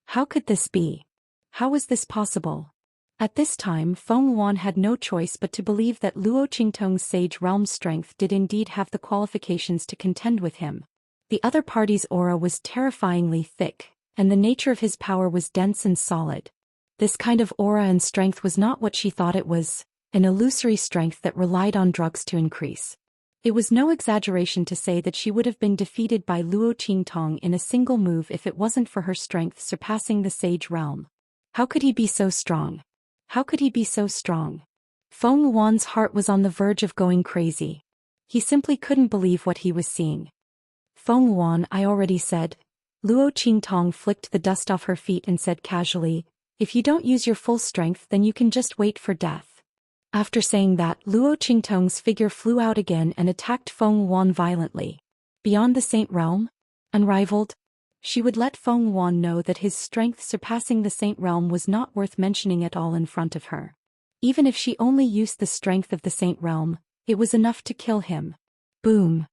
How could this be? How was this possible? At this time Feng Wan had no choice but to believe that Luo Qingtong's Sage Realm strength did indeed have the qualifications to contend with him. The other party's aura was terrifyingly thick, and the nature of his power was dense and solid. This kind of aura and strength was not what she thought it was, an illusory strength that relied on drugs to increase. It was no exaggeration to say that she would have been defeated by Luo Qingtong in a single move if it wasn't for her strength surpassing the Sage Realm. How could he be so strong? How could he be so strong? Feng Wan's heart was on the verge of going crazy. He simply couldn't believe what he was seeing. Feng Wan, I already said. Luo Qingtong flicked the dust off her feet and said casually, if you don't use your full strength then you can just wait for death. After saying that, Luo Qingtong's figure flew out again and attacked Feng Wan violently. Beyond the Saint Realm? Unrivaled? She would let Feng Wan know that his strength surpassing the Saint Realm was not worth mentioning at all in front of her. Even if she only used the strength of the Saint Realm, it was enough to kill him. Boom!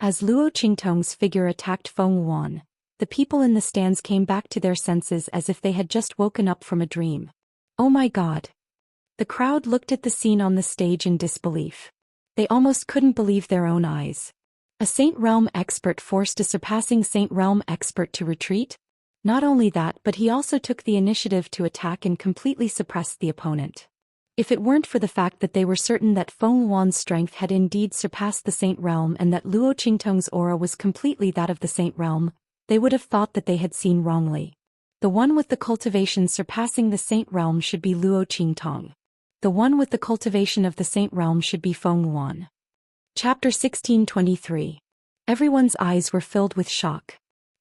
As Luo Qingtong's figure attacked Feng Wan, the people in the stands came back to their senses as if they had just woken up from a dream. Oh my God! The crowd looked at the scene on the stage in disbelief. They almost couldn't believe their own eyes. A Saint Realm expert forced a surpassing Saint Realm expert to retreat? Not only that, but he also took the initiative to attack and completely suppress the opponent. If it weren't for the fact that they were certain that Feng Wan's strength had indeed surpassed the Saint Realm and that Luo Qingtong's aura was completely that of the Saint Realm, they would have thought that they had seen wrongly. The one with the cultivation surpassing the Saint Realm should be Luo Qingtong. The one with the cultivation of the Saint Realm should be Feng Wan. Chapter 1623. Everyone's eyes were filled with shock.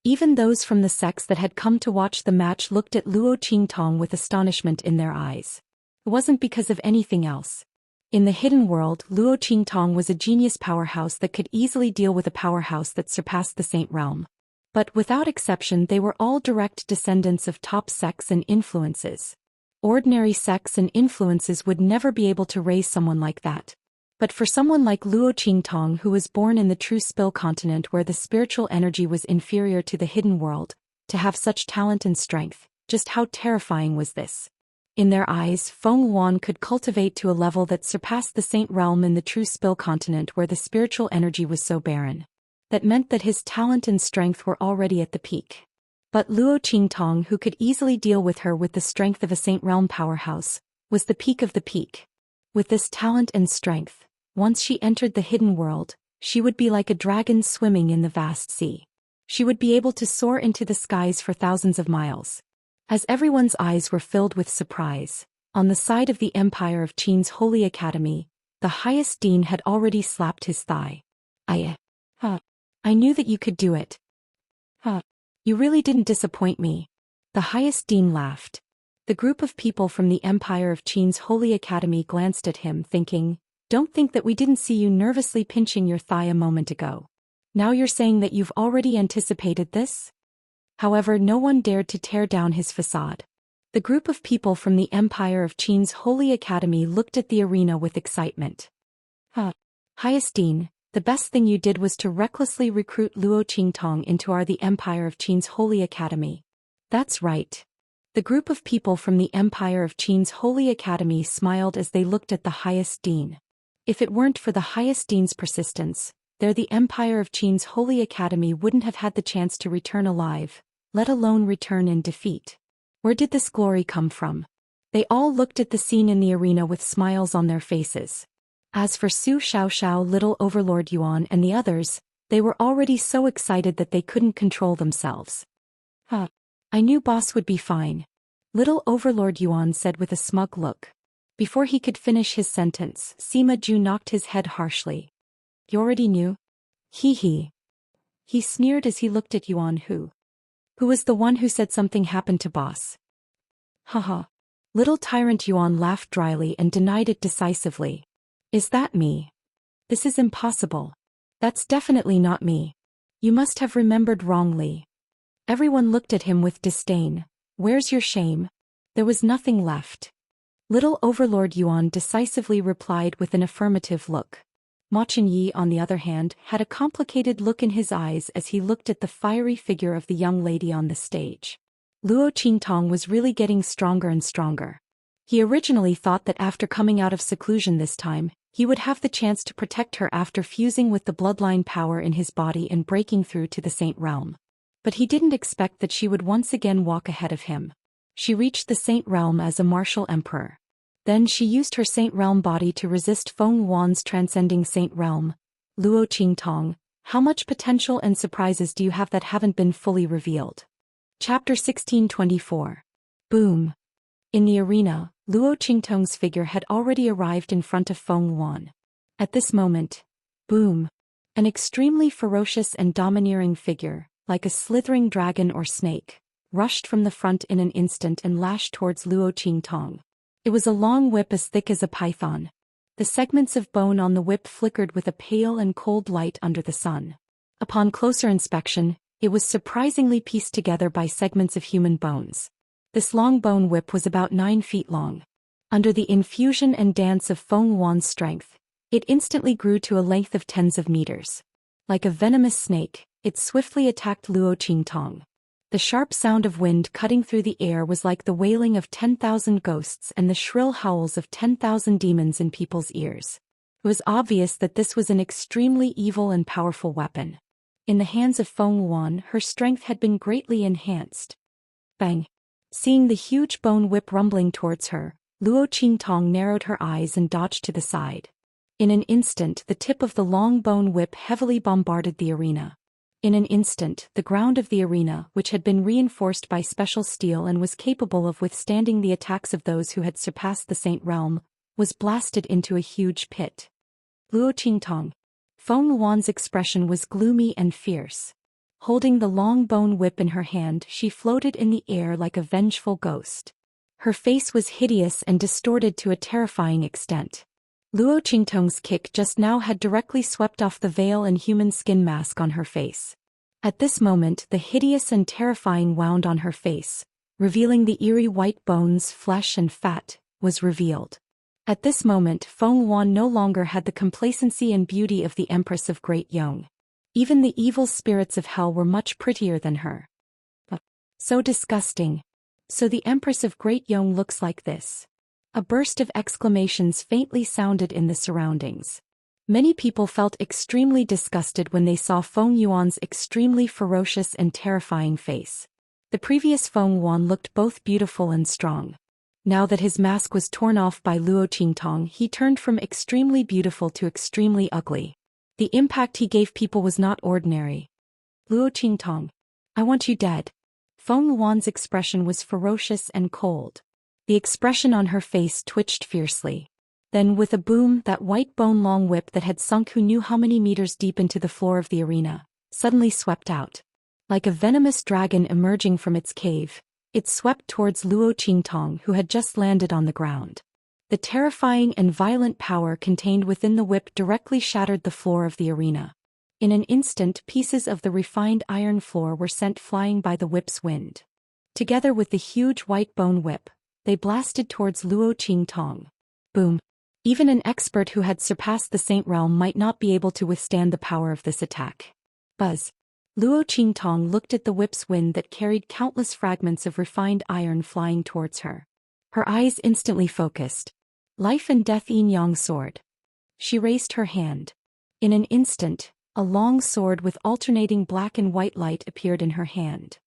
Even those from the sects that had come to watch the match looked at Luo Qingtong with astonishment in their eyes. It wasn't because of anything else. In the hidden world, Luo Qingtong was a genius powerhouse that could easily deal with a powerhouse that surpassed the Saint Realm. But without exception they were all direct descendants of top sects and influences. Ordinary sects and influences would never be able to raise someone like that. But for someone like Luo Qingtong who was born in the true Spill continent where the spiritual energy was inferior to the hidden world, to have such talent and strength, just how terrifying was this? In their eyes, Feng Wan could cultivate to a level that surpassed the Saint Realm in the true Spill continent where the spiritual energy was so barren. That meant that his talent and strength were already at the peak. But Luo Qingtong, who could easily deal with her with the strength of a Saint Realm powerhouse, was the peak of the peak. With this talent and strength, once she entered the hidden world, she would be like a dragon swimming in the vast sea. She would be able to soar into the skies for thousands of miles. As everyone's eyes were filled with surprise, on the side of the Empire of Qin's Holy Academy, the highest dean had already slapped his thigh. I knew that you could do it. You really didn't disappoint me. The highest dean laughed. The group of people from the Empire of Qin's Holy Academy glanced at him thinking, don't think that we didn't see you nervously pinching your thigh a moment ago. Now you're saying that you've already anticipated this? However, no one dared to tear down his facade. The group of people from the Empire of Qin's Holy Academy looked at the arena with excitement. Highest Dean, the best thing you did was to recklessly recruit Luo Qingtong into the Empire of Qin's Holy Academy. That's right. The group of people from the Empire of Qin's Holy Academy smiled as they looked at the highest dean. If it weren't for the highest dean's persistence, the Empire of Qin's Holy Academy wouldn't have had the chance to return alive, let alone return in defeat. Where did this glory come from? They all looked at the scene in the arena with smiles on their faces. As for Su Xiaoxiao, Little Overlord Yuan and the others, they were already so excited that they couldn't control themselves. I knew boss would be fine. Little Overlord Yuan said with a smug look. Before he could finish his sentence, Sima Ju knocked his head harshly. You already knew? Hee hee. He sneered as he looked at Yuan Who was the one who said something happened to boss. Haha. Little tyrant Yuan laughed dryly and denied it decisively. Is that me? This is impossible. That's definitely not me. You must have remembered wrongly. Everyone looked at him with disdain. Where's your shame? There was nothing left. Little Overlord Yuan decisively replied with an affirmative look. Ma Chunyi, on the other hand, had a complicated look in his eyes as he looked at the fiery figure of the young lady on the stage. Luo Qingtong was really getting stronger and stronger. He originally thought that after coming out of seclusion this time, he would have the chance to protect her after fusing with the bloodline power in his body and breaking through to the Saint Realm. But he didn't expect that she would once again walk ahead of him. She reached the Saint Realm as a martial emperor. Then she used her Saint Realm body to resist Feng Wan's transcending Saint Realm. Luo Qingtong, how much potential and surprises do you have that haven't been fully revealed? Chapter 1624. Boom. In the arena, Luo Qingtong's figure had already arrived in front of Feng Wan. At this moment, boom. An extremely ferocious and domineering figure, like a slithering dragon or snake, rushed from the front in an instant and lashed towards Luo Qingtong. It was a long whip as thick as a python. The segments of bone on the whip flickered with a pale and cold light under the sun. Upon closer inspection, it was surprisingly pieced together by segments of human bones. This long bone whip was about 9 feet long. Under the infusion and dance of Feng Wan's strength, it instantly grew to a length of tens of meters. Like a venomous snake, it swiftly attacked Luo Qingtong. The sharp sound of wind cutting through the air was like the wailing of 10,000 ghosts and the shrill howls of 10,000 demons in people's ears. It was obvious that this was an extremely evil and powerful weapon. In the hands of Feng Wan, her strength had been greatly enhanced. Bang! Seeing the huge bone whip rumbling towards her, Luo Qingtong narrowed her eyes and dodged to the side. In an instant, the tip of the long bone whip heavily bombarded the arena. In an instant, the ground of the arena, which had been reinforced by special steel and was capable of withstanding the attacks of those who had surpassed the Saint Realm, was blasted into a huge pit. Luo Qingtong. Feng Wan's expression was gloomy and fierce. Holding the long bone whip in her hand, she floated in the air like a vengeful ghost. Her face was hideous and distorted to a terrifying extent. Luo Qingtong's kick just now had directly swept off the veil and human skin mask on her face. At this moment, the hideous and terrifying wound on her face, revealing the eerie white bones, flesh and fat, was revealed. At this moment, Feng Wan no longer had the complacency and beauty of the Empress of Great Yong. Even the evil spirits of hell were much prettier than her. So disgusting. So the Empress of Great Yong looks like this. A burst of exclamations faintly sounded in the surroundings. Many people felt extremely disgusted when they saw Feng Yuan's extremely ferocious and terrifying face. The previous Feng Wan looked both beautiful and strong. Now that his mask was torn off by Luo Qingtong, he turned from extremely beautiful to extremely ugly. The impact he gave people was not ordinary. Luo Qingtong, I want you dead. Feng Wan's expression was ferocious and cold. The expression on her face twitched fiercely. Then with a boom, that white bone-long whip that had sunk who knew how many meters deep into the floor of the arena, suddenly swept out. Like a venomous dragon emerging from its cave, it swept towards Luo Qingtong, who had just landed on the ground. The terrifying and violent power contained within the whip directly shattered the floor of the arena. In an instant, pieces of the refined iron floor were sent flying by the whip's wind. Together with the huge white bone whip, they blasted towards Luo Qingtong. Boom! Even an expert who had surpassed the Saint Realm might not be able to withstand the power of this attack. Buzz! Luo Qingtong looked at the whip's wind that carried countless fragments of refined iron flying towards her. Her eyes instantly focused. Life and death yin-yang sword. She raised her hand. In an instant, a long sword with alternating black and white light appeared in her hand.